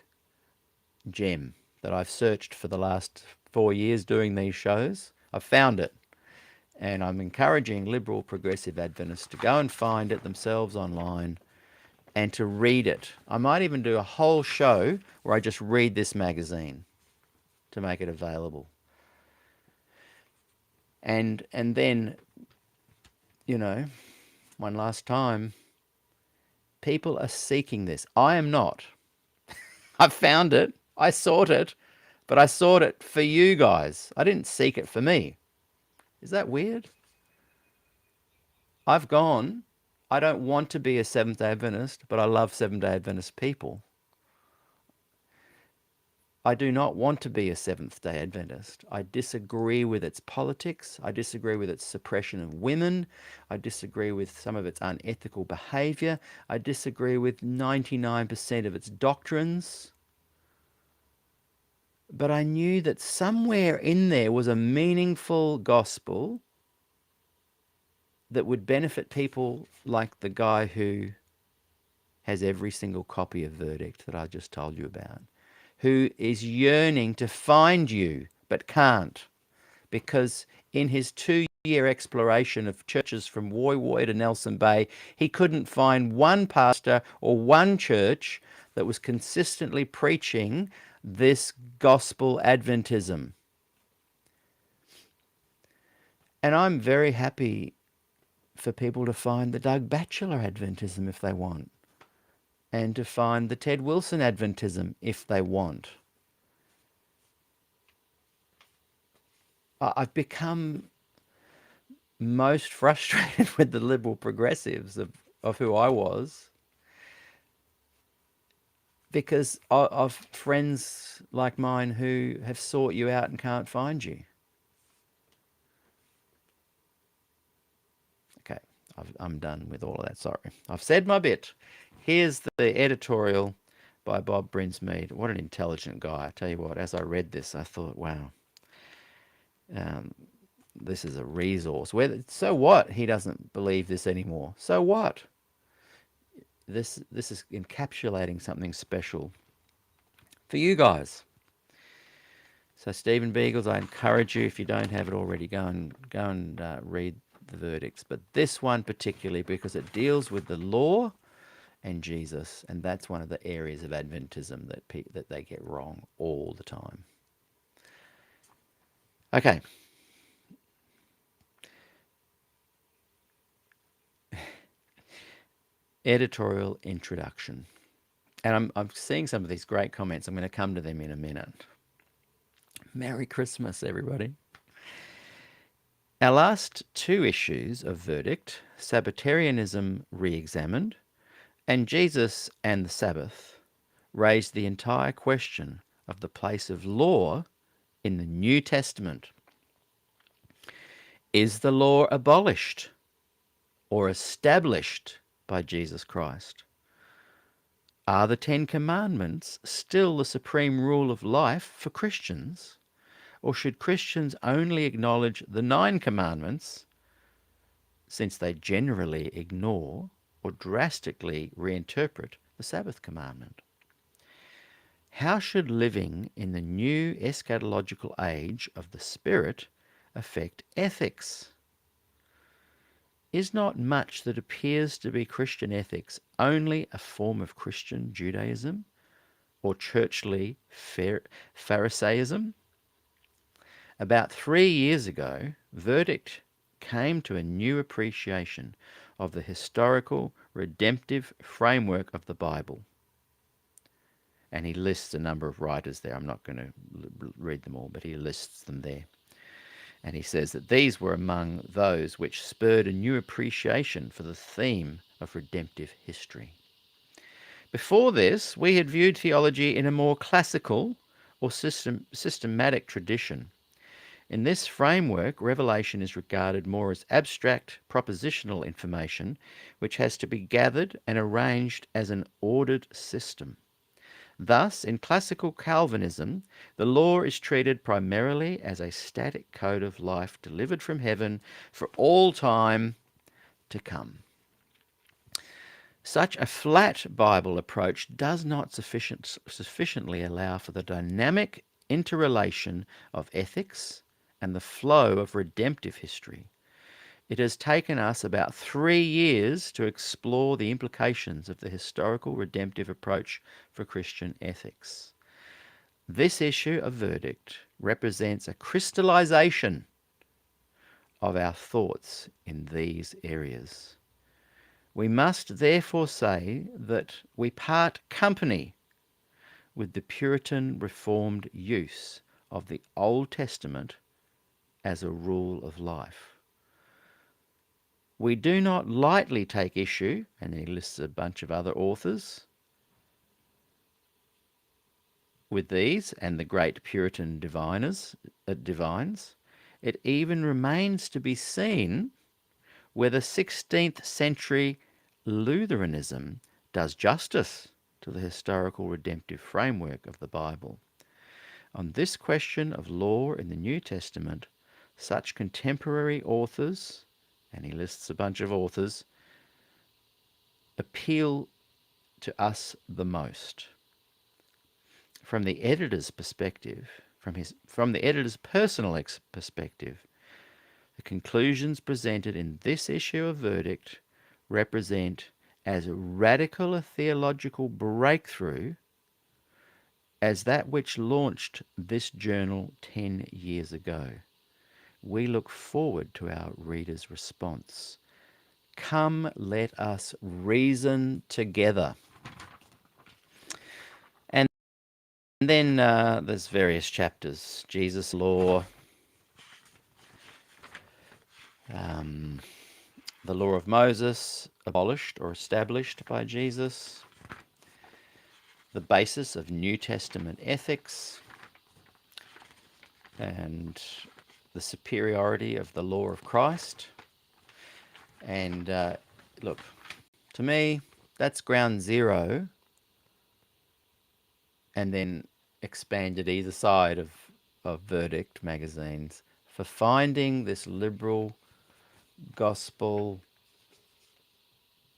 gem that I've searched for the last 4 years doing these shows. I've found it. And I'm encouraging liberal progressive Adventists to go and find it themselves online and to read it. I might even do a whole show where I just read this magazine to make it available. And then, one last time, people are seeking this. I am not. I found it. I sought it. But I sought it for you guys. I didn't seek it for me. Is that weird? I've gone. I don't want to be a Seventh-day Adventist, but I love Seventh-day Adventist people. I do not want to be a Seventh-day Adventist. I disagree with its politics. I disagree with its suppression of women. I disagree with some of its unethical behavior. I disagree with 99% of its doctrines. But I knew that somewhere in there was a meaningful gospel that would benefit people like the guy who has every single copy of Verdict that I just told you about, who is yearning to find you but can't, because in his 2-year exploration of churches from Woy Woy to Nelson Bay, he couldn't find one pastor or one church that was consistently preaching this gospel Adventism. And I'm very happy for people to find the Doug Batchelor Adventism if they want, and to find the Ted Wilson Adventism if they want. I've become most frustrated with the liberal progressives of who I was, because of friends like mine who have sought you out and can't find you. Okay, I'm done with all of that. Sorry. I've said my bit. Here's the editorial by Bob Brinsmead. What an intelligent guy. I tell you what, as I read this, I thought, wow, this is a resource. So what? He doesn't believe this anymore. So what? This is encapsulating something special for you guys. So Stephen Beagles, I encourage you, if you don't have it already, go and read the verdicts. But this one particularly, because it deals with the law and Jesus, and that's one of the areas of Adventism that they get wrong all the time. Okay. Editorial introduction. And I'm seeing some of these great comments. I'm going to come to them in a minute. Merry Christmas, everybody. Our last two issues of Verdict, Sabbatarianism re-examined, and Jesus and the Sabbath, raised the entire question of the place of law in the New Testament. Is the law abolished or established by Jesus Christ? Are the Ten Commandments still the supreme rule of life for Christians? Or should Christians only acknowledge the 9 commandments, since they generally ignore or drastically reinterpret the Sabbath commandment? How should living in the new eschatological age of the Spirit affect ethics? Is not much that appears to be Christian ethics only a form of Christian Judaism or churchly Pharisaism? About 3 years ago, Verdict came to a new appreciation of the historical, redemptive framework of the Bible. And he lists a number of writers there. I'm not going to read them all, but he lists them there. And he says that these were among those which spurred a new appreciation for the theme of redemptive history. Before this, we had viewed theology in a more classical or systematic tradition. In this framework, revelation is regarded more as abstract, propositional information, which has to be gathered and arranged as an ordered system. Thus, in classical Calvinism, the law is treated primarily as a static code of life delivered from heaven for all time to come. Such a flat Bible approach does not sufficiently allow for the dynamic interrelation of ethics and the flow of redemptive history. It has taken us about 3 years to explore the implications of the historical redemptive approach for Christian ethics. This issue of Verdict represents a crystallization of our thoughts in these areas. We must therefore say that we part company with the Puritan Reformed use of the Old Testament as a rule of life. We do not lightly take issue, and he lists a bunch of other authors, with these and the great Puritan divines. It even remains to be seen whether 16th century Lutheranism does justice to the historical redemptive framework of the Bible. On this question of law in the New Testament, such contemporary authors, and he lists a bunch of authors, appeal to us the most. From the editor's perspective, from the editor's personal perspective, the conclusions presented in this issue of Verdict represent as radical a theological breakthrough as that which launched this journal 10 years ago. We look forward to our readers' response. Come, let us reason together. And then there's various chapters. Jesus' law, the law of Moses, abolished or established by Jesus, the basis of New Testament ethics, and the superiority of the law of Christ. And look, to me, that's ground zero, and then expanded either side of Verdict magazines for finding this liberal, gospel,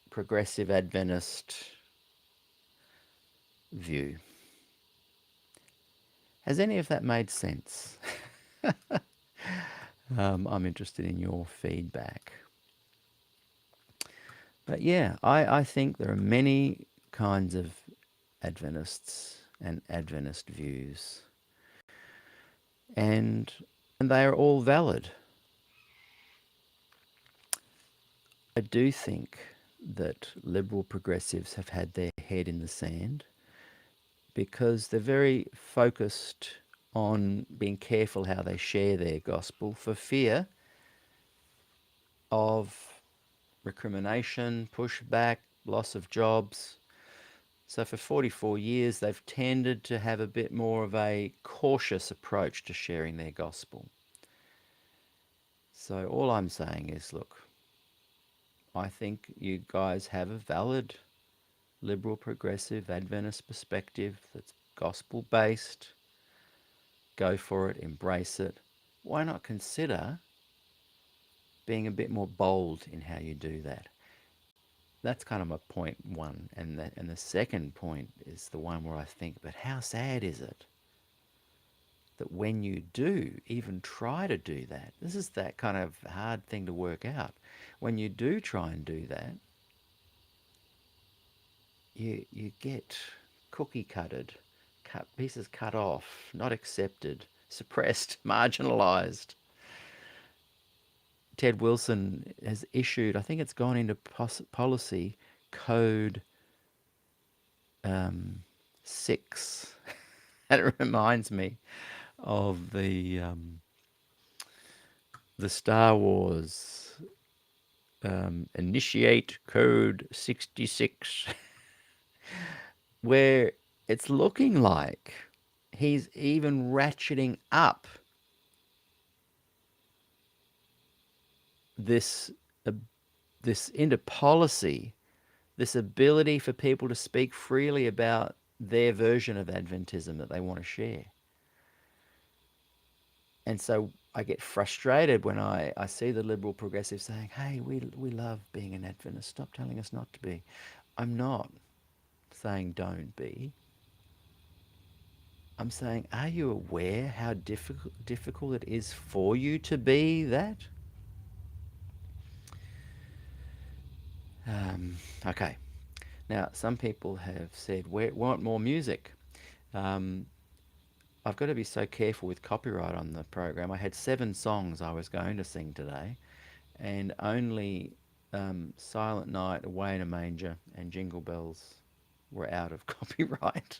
progressive Adventist view. Has any of that made sense? I'm interested in your feedback. But yeah, I think there are many kinds of Adventists and Adventist views, and they are all valid. I do think that liberal progressives have had their head in the sand because they're very focused on being careful how they share their gospel for fear of recrimination, pushback, loss of jobs. So for 44 years, they've tended to have a bit more of a cautious approach to sharing their gospel. So all I'm saying is, look, I think you guys have a valid liberal, progressive, Adventist perspective that's gospel based. Go for it, embrace it. Why not consider being a bit more bold in how you do that? That's kind of my point one. And the second point is the one where I think, but how sad is it that when you do even try to do that, this is that kind of hard thing to work out. When you do try and do that, you get cookie cutted, cut pieces cut off, not accepted, suppressed, marginalized. Ted Wilson has issued, I think it's gone into policy code 6. And it reminds me of the Star Wars initiate code 66, where it's looking like he's even ratcheting up this uh, this into policy, this ability for people to speak freely about their version of Adventism that they want to share. And so I get frustrated when I see the liberal progressives saying, hey, we love being an Adventist. Stop telling us not to be. I'm not saying don't be. I'm saying, are you aware how difficult it is for you to be that? Okay. Now, some people have said, we want more music. Um, I've got to be so careful with copyright on the program. I had 7 songs I was going to sing today, and only Silent Night, Away in a Manger, and Jingle Bells were out of copyright.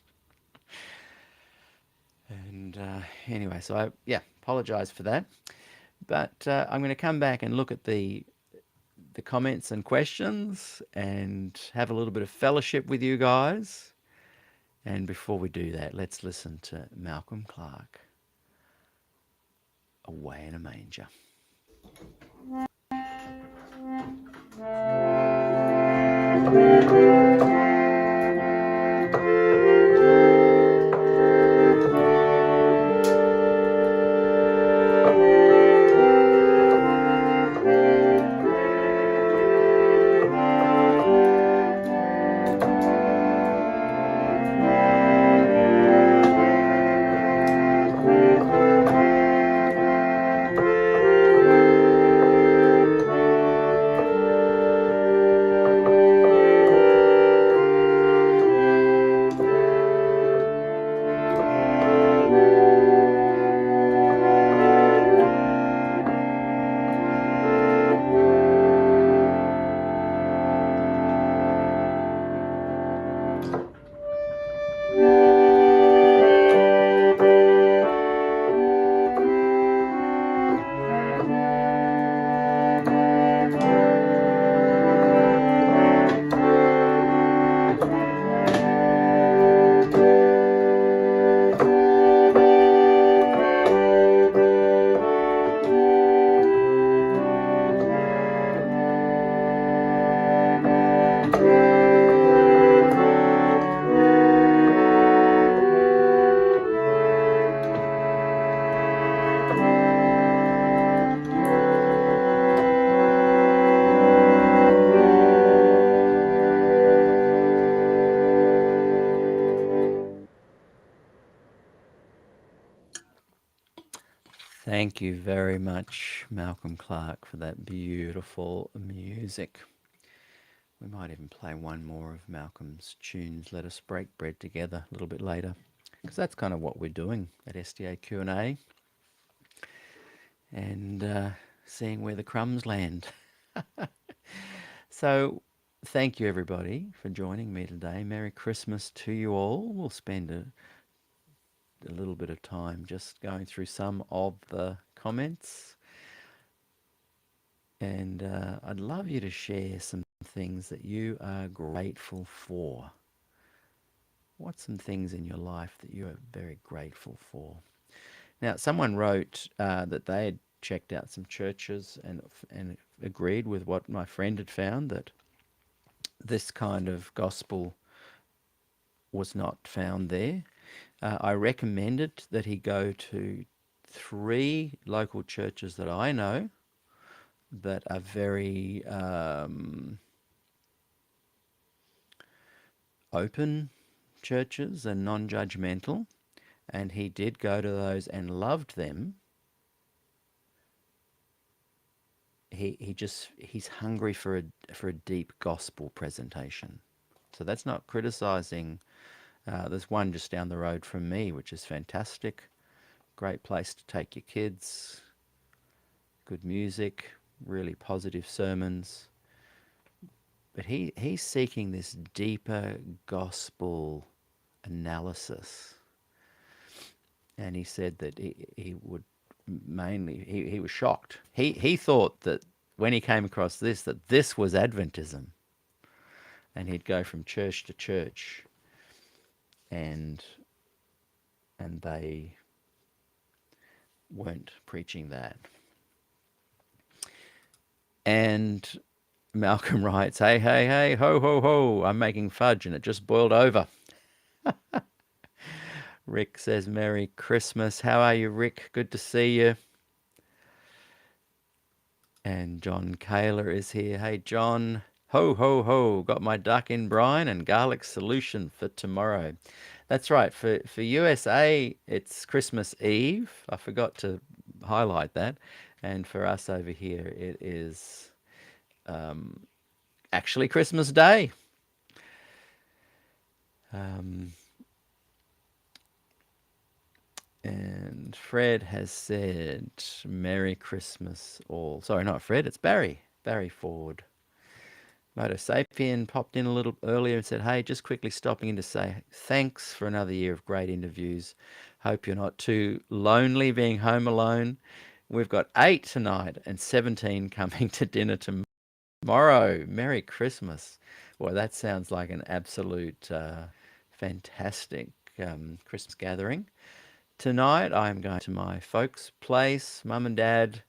And anyway, so I apologise for that. But I'm going to come back and look at the comments and questions and have a little bit of fellowship with you guys. And before we do that, let's listen to Malcolm Clark, Away in a Manger. Thank you very much, Malcolm Clark, for that beautiful music. We might even play one more of Malcolm's tunes, Let Us Break Bread Together, a little bit later, because that's kind of what we're doing at SDA Q&A, and seeing where the crumbs land. So thank you everybody for joining me today. Merry Christmas to you all. We'll spend a little bit of time just going through some of the comments, and I'd love you to share some things that you are grateful for. What's some things in your life that you are very grateful for? Now, someone wrote that they had checked out some churches and agreed with what my friend had found, that this kind of gospel was not found there. I recommended that he go to 3 local churches that I know that are very open churches and non-judgmental, and he did go to those and loved them. He's hungry for a deep gospel presentation. So that's not criticizing. There's one just down the road from me, which is fantastic. Great place to take your kids. Good music, really positive sermons. But he's seeking this deeper gospel analysis. And he said that he would mainly, he was shocked. He thought that when he came across this, that this was Adventism. And he'd go from church to church, and they weren't preaching that. And Malcolm writes, hey, hey, hey, ho, ho, ho, I'm making fudge and it just boiled over. Rick says, Merry Christmas. How are you, Rick? Good to see you. And John Kaler is here. Hey, John. Ho, ho, ho. Got my duck in brine and garlic solution for tomorrow. That's right. For USA, it's Christmas Eve. I forgot to highlight that. And for us over here, it is actually Christmas Day. And Fred has said, Merry Christmas all. Sorry, not Fred, it's Barry. Barry Ford. Moto Sapien popped in a little earlier and said, hey, just quickly stopping in to say thanks for another year of great interviews. Hope you're not too lonely being home alone. We've got 8 tonight and 17 coming to dinner tomorrow. Merry Christmas. Boy, that sounds like an absolute fantastic Christmas gathering. Tonight I'm going to my folks' place, mum and dad,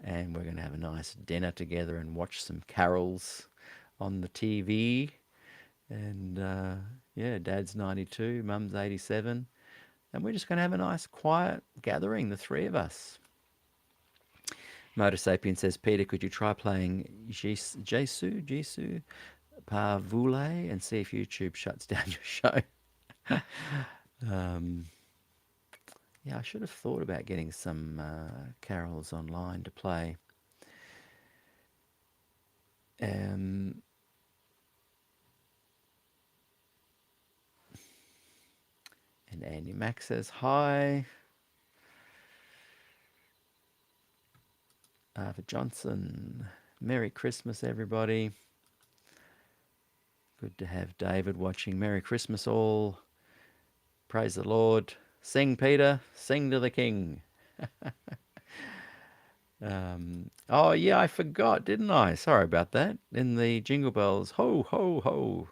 and we're going to have a nice dinner together and watch some carols on the TV. And yeah, dad's 92, mum's 87, and we're just going to have a nice quiet gathering, the 3 of us. Motor Sapien says, Peter, could you try playing Jesu Pavule and see if YouTube shuts down your show? Yeah, I should have thought about getting some carols online to play. And Andy Mack says, hi. Arthur Johnson, Merry Christmas, everybody. Good to have David watching. Merry Christmas all. Praise the Lord. Sing, Peter. Sing to the King. Oh, yeah, I forgot, didn't I? Sorry about that. In the Jingle Bells, ho, ho, ho.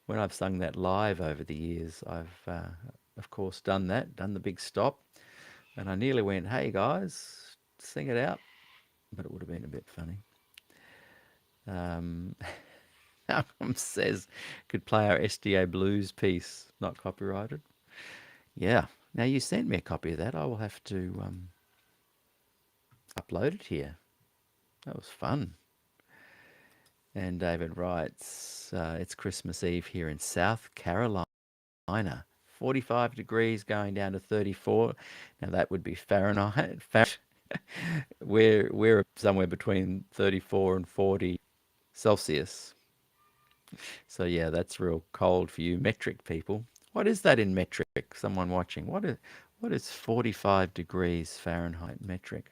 When I've sung that live over the years, I've, of course, done that, done the big stop. And I nearly went, hey, guys, sing it out. But it would have been a bit funny. Malcolm says, could play our SDA Blues piece, not copyrighted. Yeah. Now, you sent me a copy of that. I will have to upload it here. That was fun. And David writes, it's Christmas Eve here in South Carolina. 45 degrees going down to 34. Now, that would be Fahrenheit. We're somewhere between 34 and 40 Celsius. So yeah, that's real cold for you metric people. What is that in metric? Someone watching. What is 45 degrees Fahrenheit metric?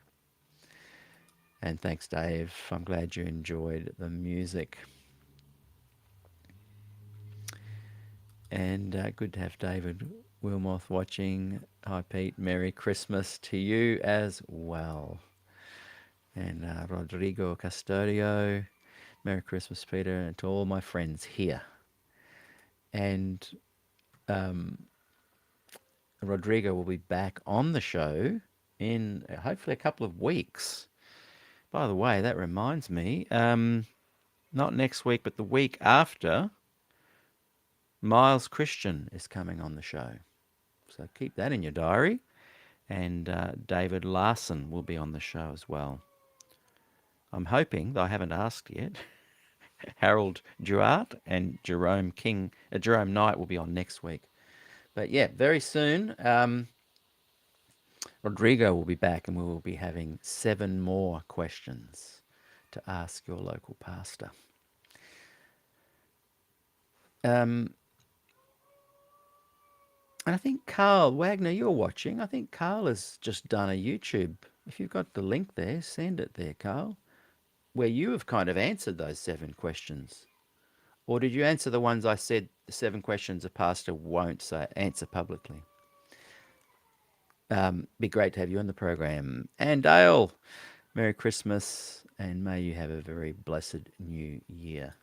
And thanks, Dave. I'm glad you enjoyed the music. And good to have David Wilmoth watching. Hi, Pete. Merry Christmas to you as well. And Rodrigo Custodio. Merry Christmas, Peter, and to all my friends here. And Rodrigo will be back on the show in hopefully a couple of weeks. By the way, that reminds me, not next week, but the week after, Miles Christian is coming on the show. So keep that in your diary. And David Larson will be on the show as well. I'm hoping, though I haven't asked yet, Harold Duart and Jerome Knight will be on next week. But yeah, very soon, Rodrigo will be back and we will be having 7 more questions to ask your local pastor. And I think Carl Wagner, you're watching. I think Carl has just done a YouTube. If you've got the link there, send it there, Carl, where you have kind of answered those 7 questions. Or did you answer the ones I said, the 7 questions a pastor won't answer publicly? Be great to have you on the program. And Dale, Merry Christmas, and may you have a very blessed new year.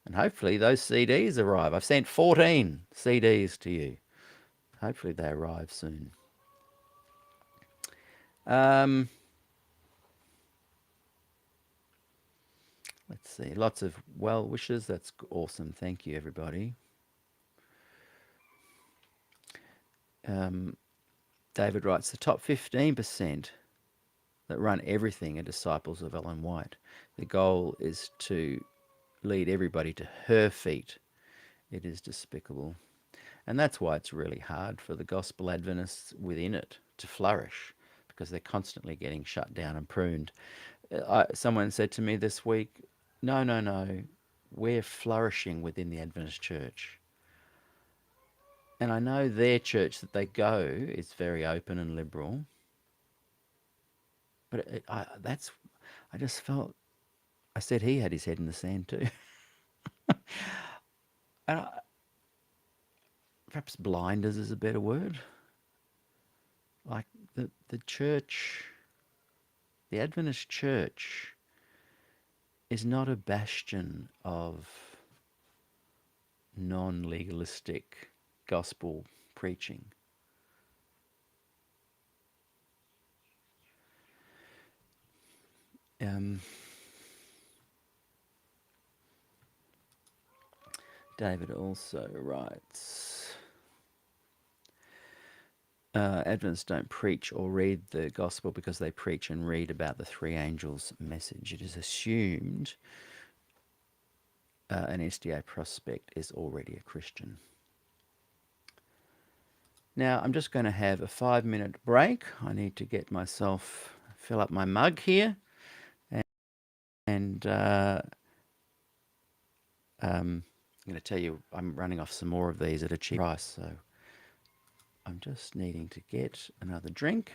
And hopefully those CDs arrive. I've sent 14 CDs to you. Hopefully they arrive soon. Let's see. Lots of well wishes. That's awesome. Thank you, everybody. David writes, the top 15% that run everything are disciples of Ellen White. The goal is to lead everybody to her feet. It is despicable. And that's why it's really hard for the gospel Adventists within it to flourish, because they're constantly getting shut down and pruned. Someone said to me this week, no, we're flourishing within the Adventist church. And I know their church that they go is very open and liberal. But I just felt, I said he had his head in the sand too. And perhaps blinders is a better word. Like the church, the Adventist church is not a bastion of non-legalistic gospel preaching. David also writes, Adventists don't preach or read the gospel because they preach and read about the 3 angels' message. It is assumed an SDA prospect is already a Christian. Now, I'm just going to have a 5-minute break. I need to get myself, fill up my mug here. And I'm going to tell you, I'm running off some more of these at a cheap price. So I'm just needing to get another drink,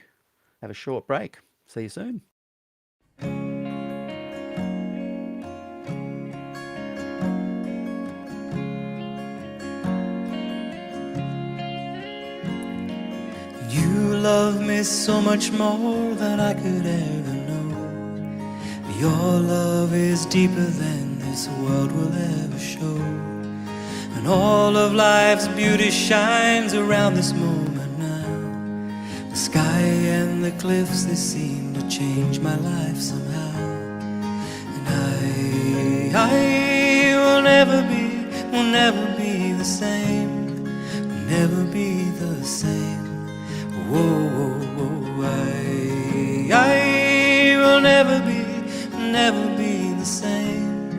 have a short break. See you soon. You love me so much more than I could ever know. Your love is deeper than this world will ever show. And all of life's beauty shines around this moment now. The sky and the cliffs, they seem to change my life somehow. And I will never be the same, will never be the same. Whoa, I will never be the same,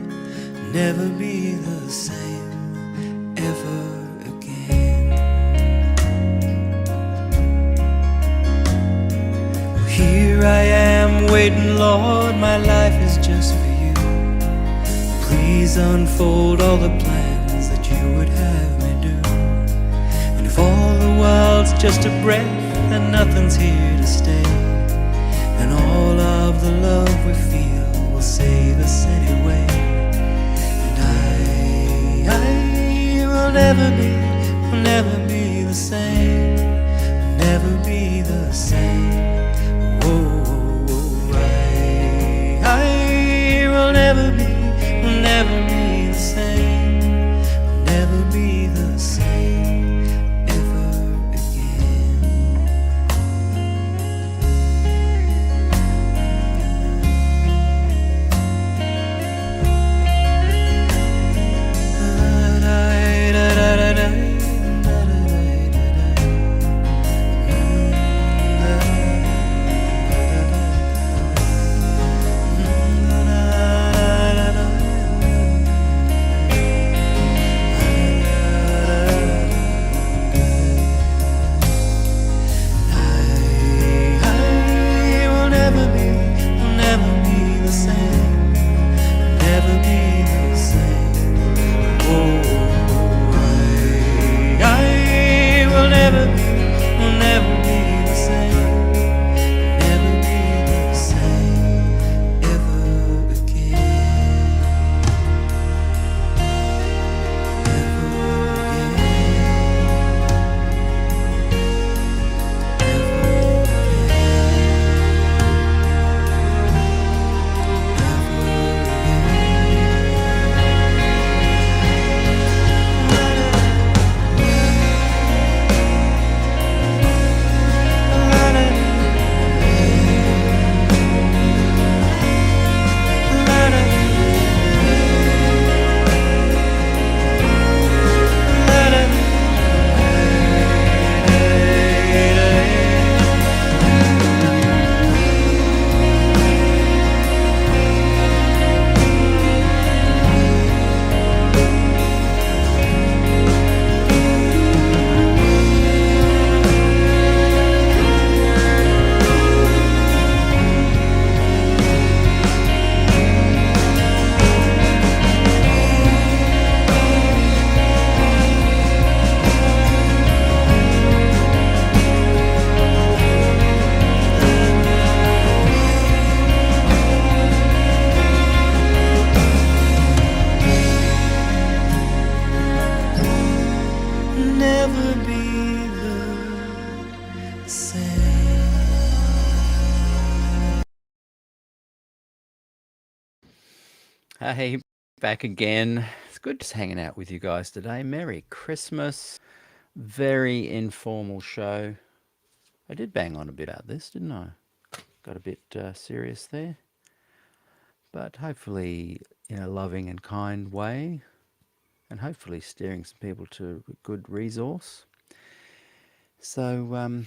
never be the same ever again. Here I am waiting, Lord, my life is just for you. Please Please unfold all the plans that you would have me do. And if all the world's just a breath and nothing's here to stay, and all of the love we feel will save us anyway. And I will never be the same, never be the same. Oh, I will never be the same, never be the same ever again. Never be the same. Hey, back again. It's good just hanging out with you guys today. Merry Christmas. Very informal show. I did bang on a bit out this, didn't I? Got a bit serious there. But hopefully in a loving and kind way, and hopefully steering some people to a good resource. So,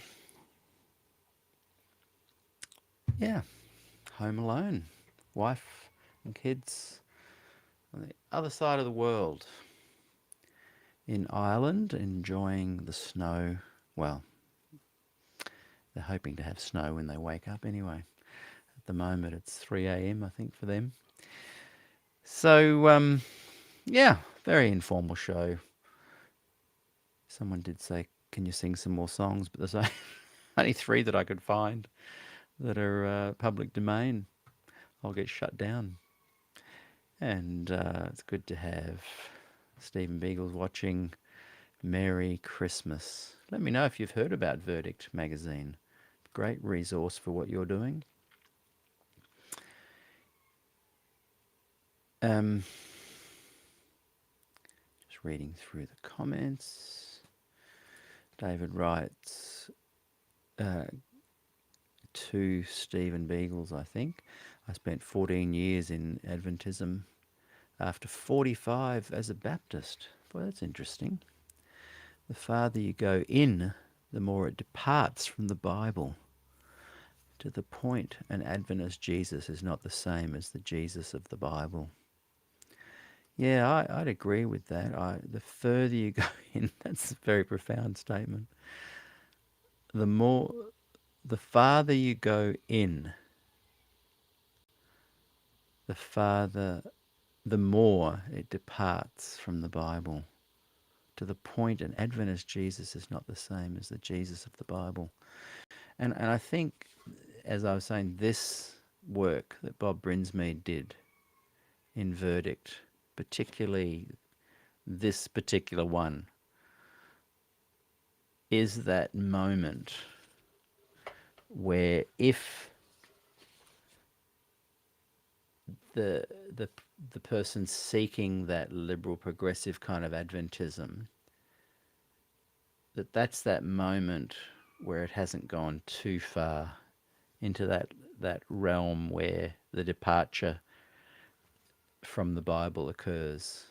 yeah, home alone, wife and kids on the other side of the world in Ireland, enjoying the snow. Well, they're hoping to have snow when they wake up anyway. At the moment, it's 3 a.m., I think, for them. So, yeah, very informal show. Someone did say, can you sing some more songs? But there's only 3 that I could find that are public domain. I'll get shut down. And it's good to have Stephen Beagles watching. Merry Christmas. Let me know if you've heard about Verdict magazine. Great resource for what you're doing. Just reading through the comments. David writes to Stephen Beagles, I think. I spent 14 years in Adventism after 45 as a Baptist. Boy, that's interesting. The farther you go in, the more it departs from the Bible. To the point, an Adventist Jesus is not the same as the Jesus of the Bible. Yeah, I'd agree with that. The further you go in, that's a very profound statement. The farther you go in, the the more it departs from the Bible to the point an Adventist Jesus is not the same as the Jesus of the Bible. And I think, as I was saying, this work that Bob Brinsmead did in Verdict, particularly this particular one, is that moment where if the the the person seeking that liberal progressive kind of Adventism, that's that moment where it hasn't gone too far into that realm where the departure from the Bible occurs.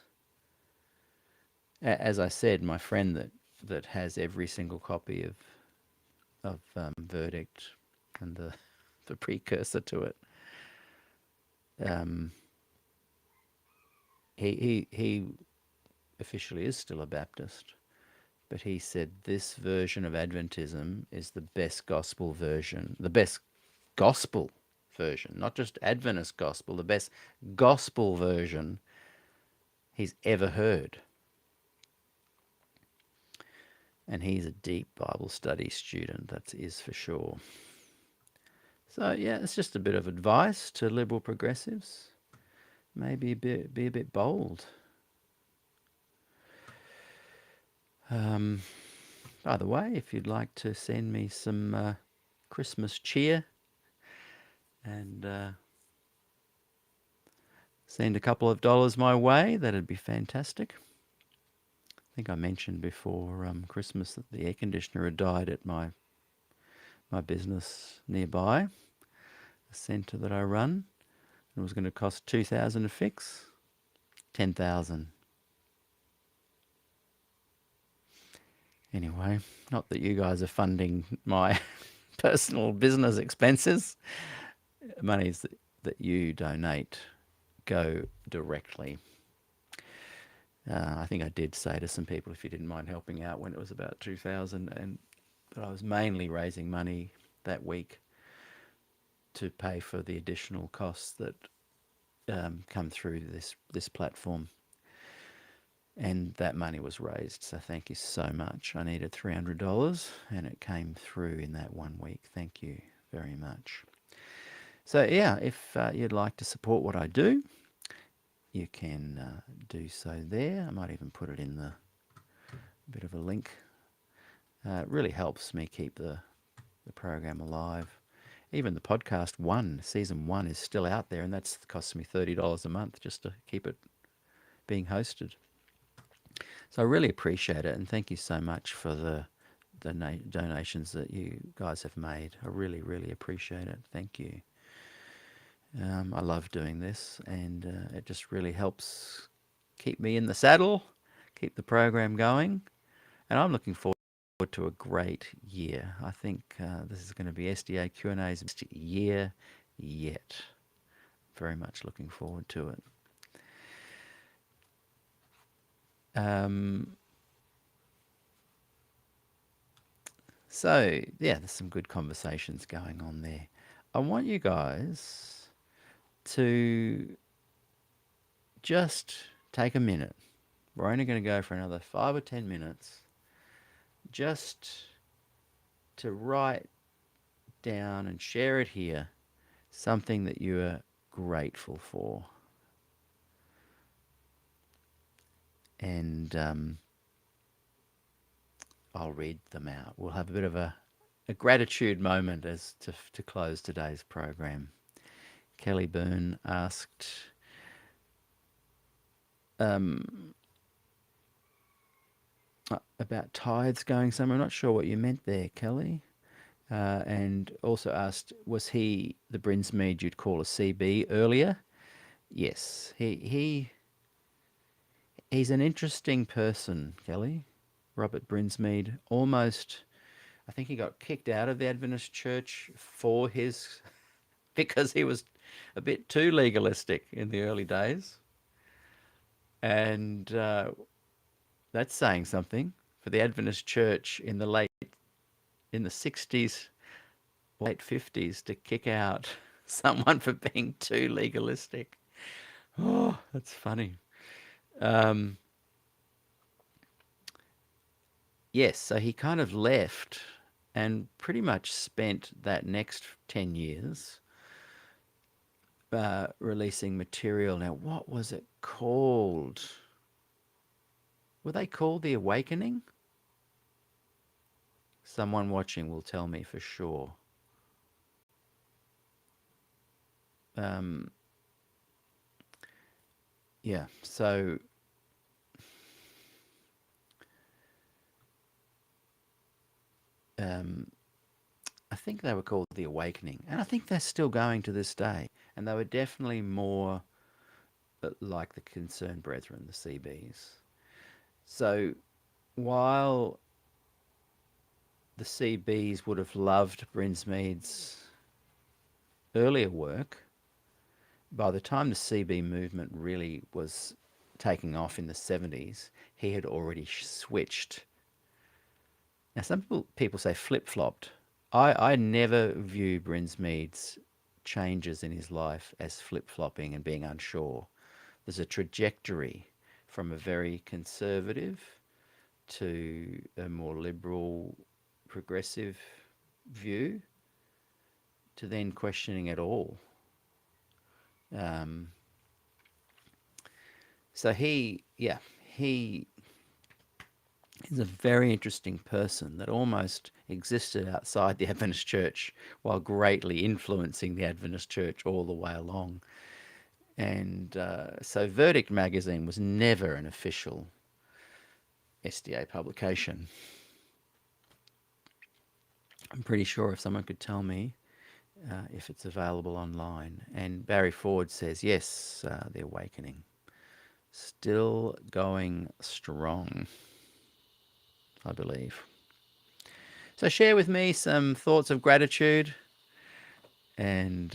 As I said, my friend that has every single copy of Verdict and the precursor to it, um, he officially is still a Baptist, but he said this version of Adventism is the best gospel version, the best gospel version, not just Adventist gospel, the best gospel version he's ever heard. And he's a deep Bible study student, that is for sure. So yeah, it's just a bit of advice to liberal progressives. Maybe be a bit bold. By the way, if you'd like to send me some Christmas cheer and send a couple of dollars my way, that'd be fantastic. I think I mentioned before Christmas that the air conditioner had died at my business nearby, a centre that I run. It was going to cost $2,000 to fix, $10,000. Anyway, not that you guys are funding my personal business expenses. Monies that you donate go directly. I think I did say to some people if you didn't mind helping out when it was about 2,000, but I was mainly raising money that week to pay for the additional costs that come through this platform. And that money was raised, so thank you so much. I needed $300 and it came through in that 1 week. Thank you very much. So yeah, if you'd like to support what I do, you can do so there. I might even put it in the bit of a link. It really helps me keep the program alive. Even the podcast season 1 is still out there, and that's cost me $30 a month just to keep it being hosted. So I really appreciate it, and thank you so much for the donations that you guys have made. I really, really appreciate it. Thank you. I love doing this, and it just really helps keep me in the saddle, keep the program going, and I'm looking forward to a great year. I think this is going to be SDA Q&A's best year yet. Very much looking forward to it. So, yeah, there's some good conversations going on there. I want you guys to just take a minute. We're only going to go for another 5 or 10 minutes just to write down and share it here something that you are grateful for. And I'll read them out. We'll have a bit of a gratitude moment as to close today's program. Kelly Byrne asked, about tithes going somewhere. I'm not sure what you meant there, Kelly. And also asked, was he the Brinsmead you'd call a CB earlier? Yes, he's an interesting person, Kelly. Robert Brinsmead, almost, I think he got kicked out of the Adventist church for his, because he was a bit too legalistic in the early days. And that's saying something for the Adventist church in the 60s, late 50s to kick out someone for being too legalistic. Oh, that's funny. Um, yes, so he kind of left and pretty much spent that next 10 years releasing material. Now, what was it called? Were they called The Awakening? Someone watching will tell me for sure. Um, yeah, so um, I think they were called The Awakening, and I think they're still going to this day. And they were definitely more like the Concerned Brethren, the CBs. So while the CBs would have loved Brinsmead's earlier work, by the time the CB movement really was taking off in the 70s, he had already switched. Now, some people say flip flopped. I never view Brinsmead's changes in his life as flip flopping and being unsure. There's a trajectory from a very conservative to a more liberal, progressive view to then questioning it all. Um, so he is a very interesting person that almost existed outside the Adventist Church while greatly influencing the Adventist Church all the way along. And so Verdict magazine was never an official SDA publication. I'm pretty sure if someone could tell me if it's available online. And Barry Ford says, yes, The Awakening. Still going strong, I believe. So share with me some thoughts of gratitude. And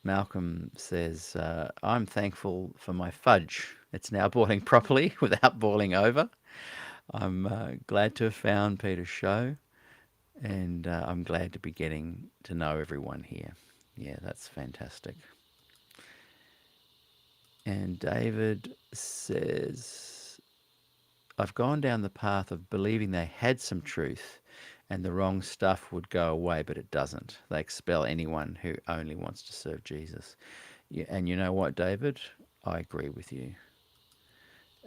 Malcolm says, I'm thankful for my fudge. It's now boiling properly without boiling over. I'm glad to have found Peter's show. And I'm glad to be getting to know everyone here. Yeah, that's fantastic. And David says, I've gone down the path of believing they had some truth and the wrong stuff would go away, but it doesn't. They expel anyone who only wants to serve Jesus. Yeah, and you know what, David? I agree with you.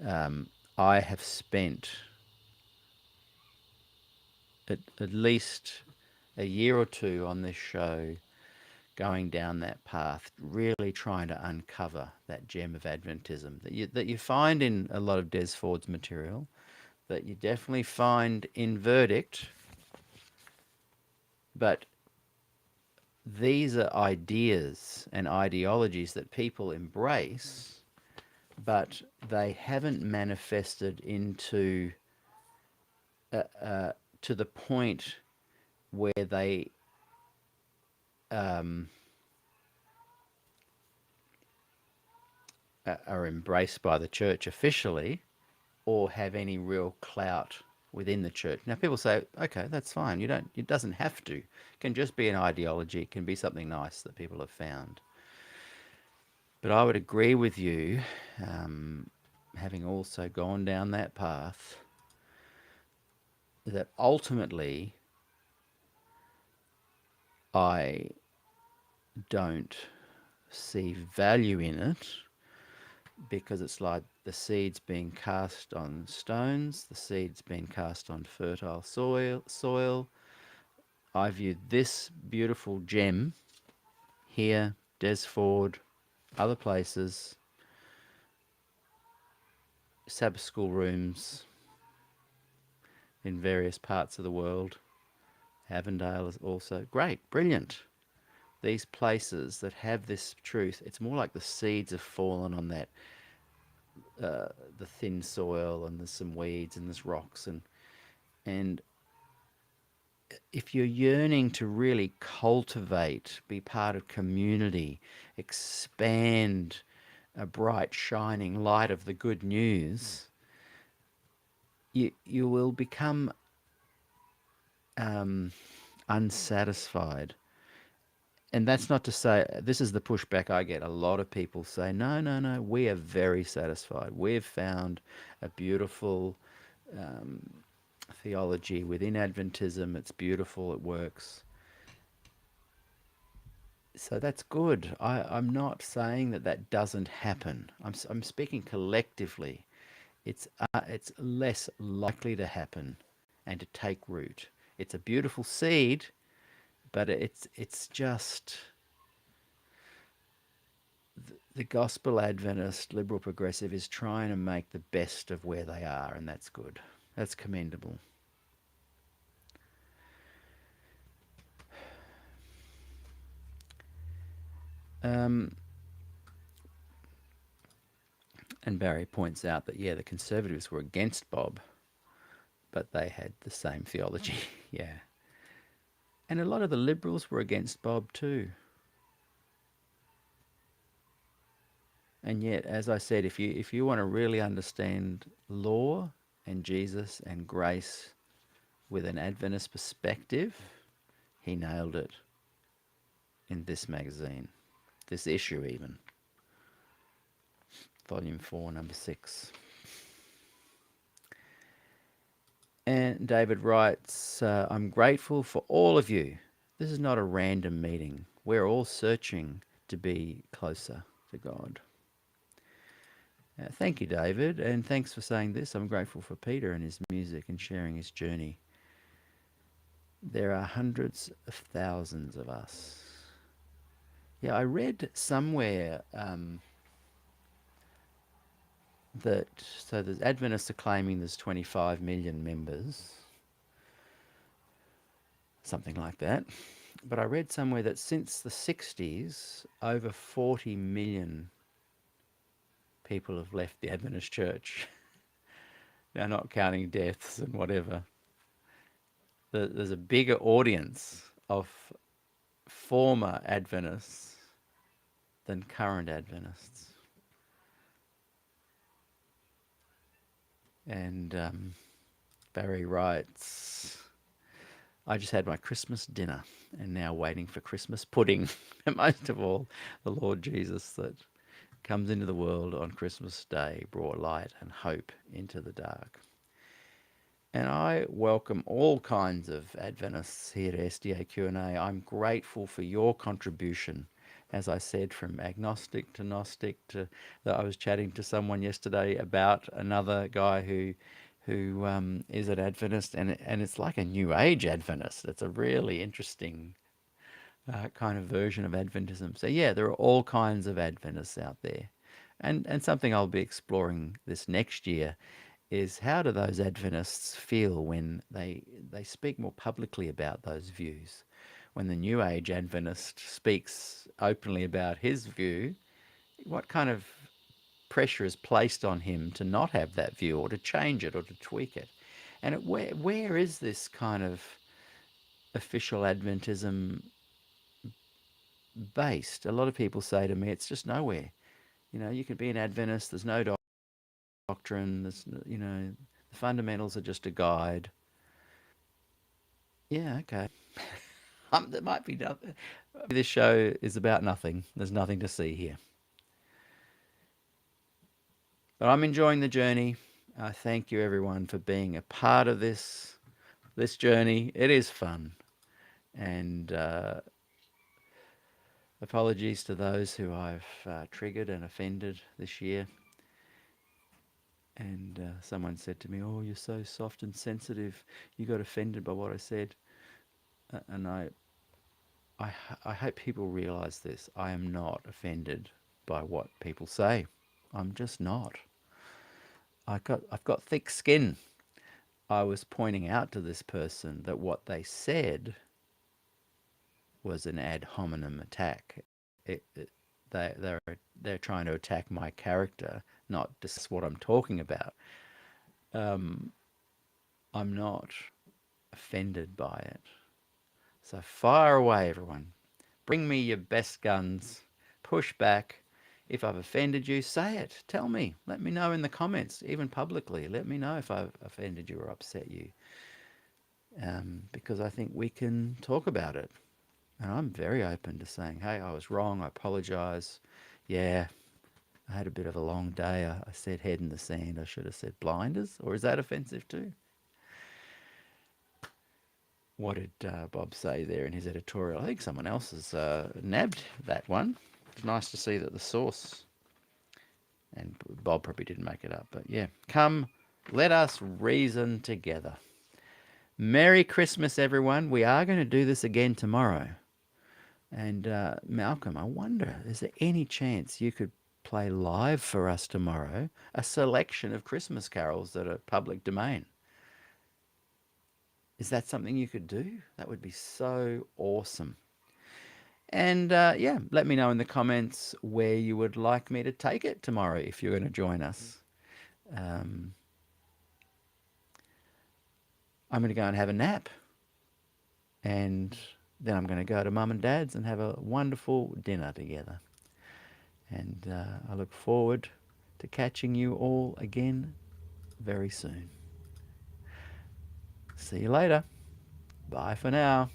I have spent at least a year or two on this show going down that path, really trying to uncover that gem of Adventism that you find in a lot of Des Ford's material, that you definitely find in Verdict, but these are ideas and ideologies that people embrace, but they haven't manifested into to the point where they um, are embraced by the church officially or have any real clout within the church. Now people say, okay, that's fine. You don't. It doesn't have to. It can just be an ideology. It can be something nice that people have found. But I would agree with you, having also gone down that path, that ultimately I don't see value in it because it's like the seeds being cast on stones, the seeds being cast on fertile soil. I view this beautiful gem here, Desford, other places, Sabbath school rooms in various parts of the world. Avondale is also great, brilliant. These places that have this truth, it's more like the seeds have fallen on that the thin soil, and there's some weeds and there's rocks, and if you're yearning to really cultivate, be part of community, expand a bright shining light of the good news, you will become unsatisfied And that's not to say, this is the pushback I get. A lot of people say, no, no, no, we are very satisfied. We've found a beautiful theology within Adventism. It's beautiful, it works. So that's good. I'm not saying that that doesn't happen. I'm speaking collectively. It's less likely to happen and to take root. It's a beautiful seed, but it's just the gospel Adventist, liberal progressive, is trying to make the best of where they are, and that's good. That's commendable. Um, and Barry points out that, yeah, the Conservatives were against Bob, but they had the same theology. Yeah. And a lot of the Liberals were against Bob too. And yet, as I said, if you want to really understand law and Jesus and grace with an Adventist perspective, he nailed it in this magazine, this issue even, volume 4, number 6. And David writes, I'm grateful for all of you. This is not a random meeting. We're all searching to be closer to God. Thank you, David, and thanks for saying this. I'm grateful for Peter and his music and sharing his journey. There are hundreds of thousands of us. Yeah, I read somewhere that, so the Adventists are claiming there's 25 million members, something like that. But I read somewhere that since the 60s, over 40 million people have left the Adventist church. Now, not counting deaths and whatever. There's a bigger audience of former Adventists than current Adventists. And Barry writes, I just had my Christmas dinner and now waiting for Christmas pudding. And most of all, the Lord Jesus that comes into the world on Christmas Day brought light and hope into the dark. And I welcome all kinds of Adventists here at SDAQ&A. I'm grateful for your contribution. As I said, from agnostic to Gnostic to, I was chatting to someone yesterday about another guy who is an Adventist, and it's like a New Age Adventist. It's a really interesting kind of version of Adventism. So yeah, there are all kinds of Adventists out there, and something I'll be exploring this next year is how do those Adventists feel when they speak more publicly about those views? When the New Age Adventist speaks openly about his view, what kind of pressure is placed on him to not have that view or to change it or to tweak it? And where is this kind of official Adventism based? A lot of people say to me, it's just nowhere. You know, you can be an Adventist, there's no doctrine, the fundamentals are just a guide. Yeah, okay. There might be nothing. This show is about nothing. There's nothing to see here. But I'm enjoying the journey. I thank you, everyone, for being a part of this journey. It is fun, and apologies to those who I've triggered and offended this year. And someone said to me, "Oh, you're so soft and sensitive. You got offended by what I said." And I hope people realize this. I am not offended by what people say. I'm just not. I've got thick skin. I was pointing out to this person that what they said was an ad hominem attack. They're trying to attack my character, not just what I'm talking about. I'm not offended by it. So fire away, everyone. Bring me your best guns. Push back. If I've offended you, say it. Tell me. Let me know in the comments, even publicly. Let me know if I've offended you or upset you. Because I think we can talk about it. And I'm very open to saying, hey, I was wrong. I apologize. Yeah, I had a bit of a long day. I said head in the sand. I should have said blinders. Or is that offensive too? What did Bob say there in his editorial? I think someone else has nabbed that one. It's nice to see that the source, and Bob probably didn't make it up, but yeah. Come, let us reason together. Merry Christmas, everyone. We are going to do this again tomorrow. And Malcolm, I wonder, is there any chance you could play live for us tomorrow a selection of Christmas carols that are public domain? Is that something you could do? That would be so awesome. And yeah, let me know in the comments where you would like me to take it tomorrow if you're going to join us. Um, I'm going to go and have a nap. And then I'm going to go to mum and dad's and have a wonderful dinner together. And I look forward to catching you all again very soon. See you later. Bye for now.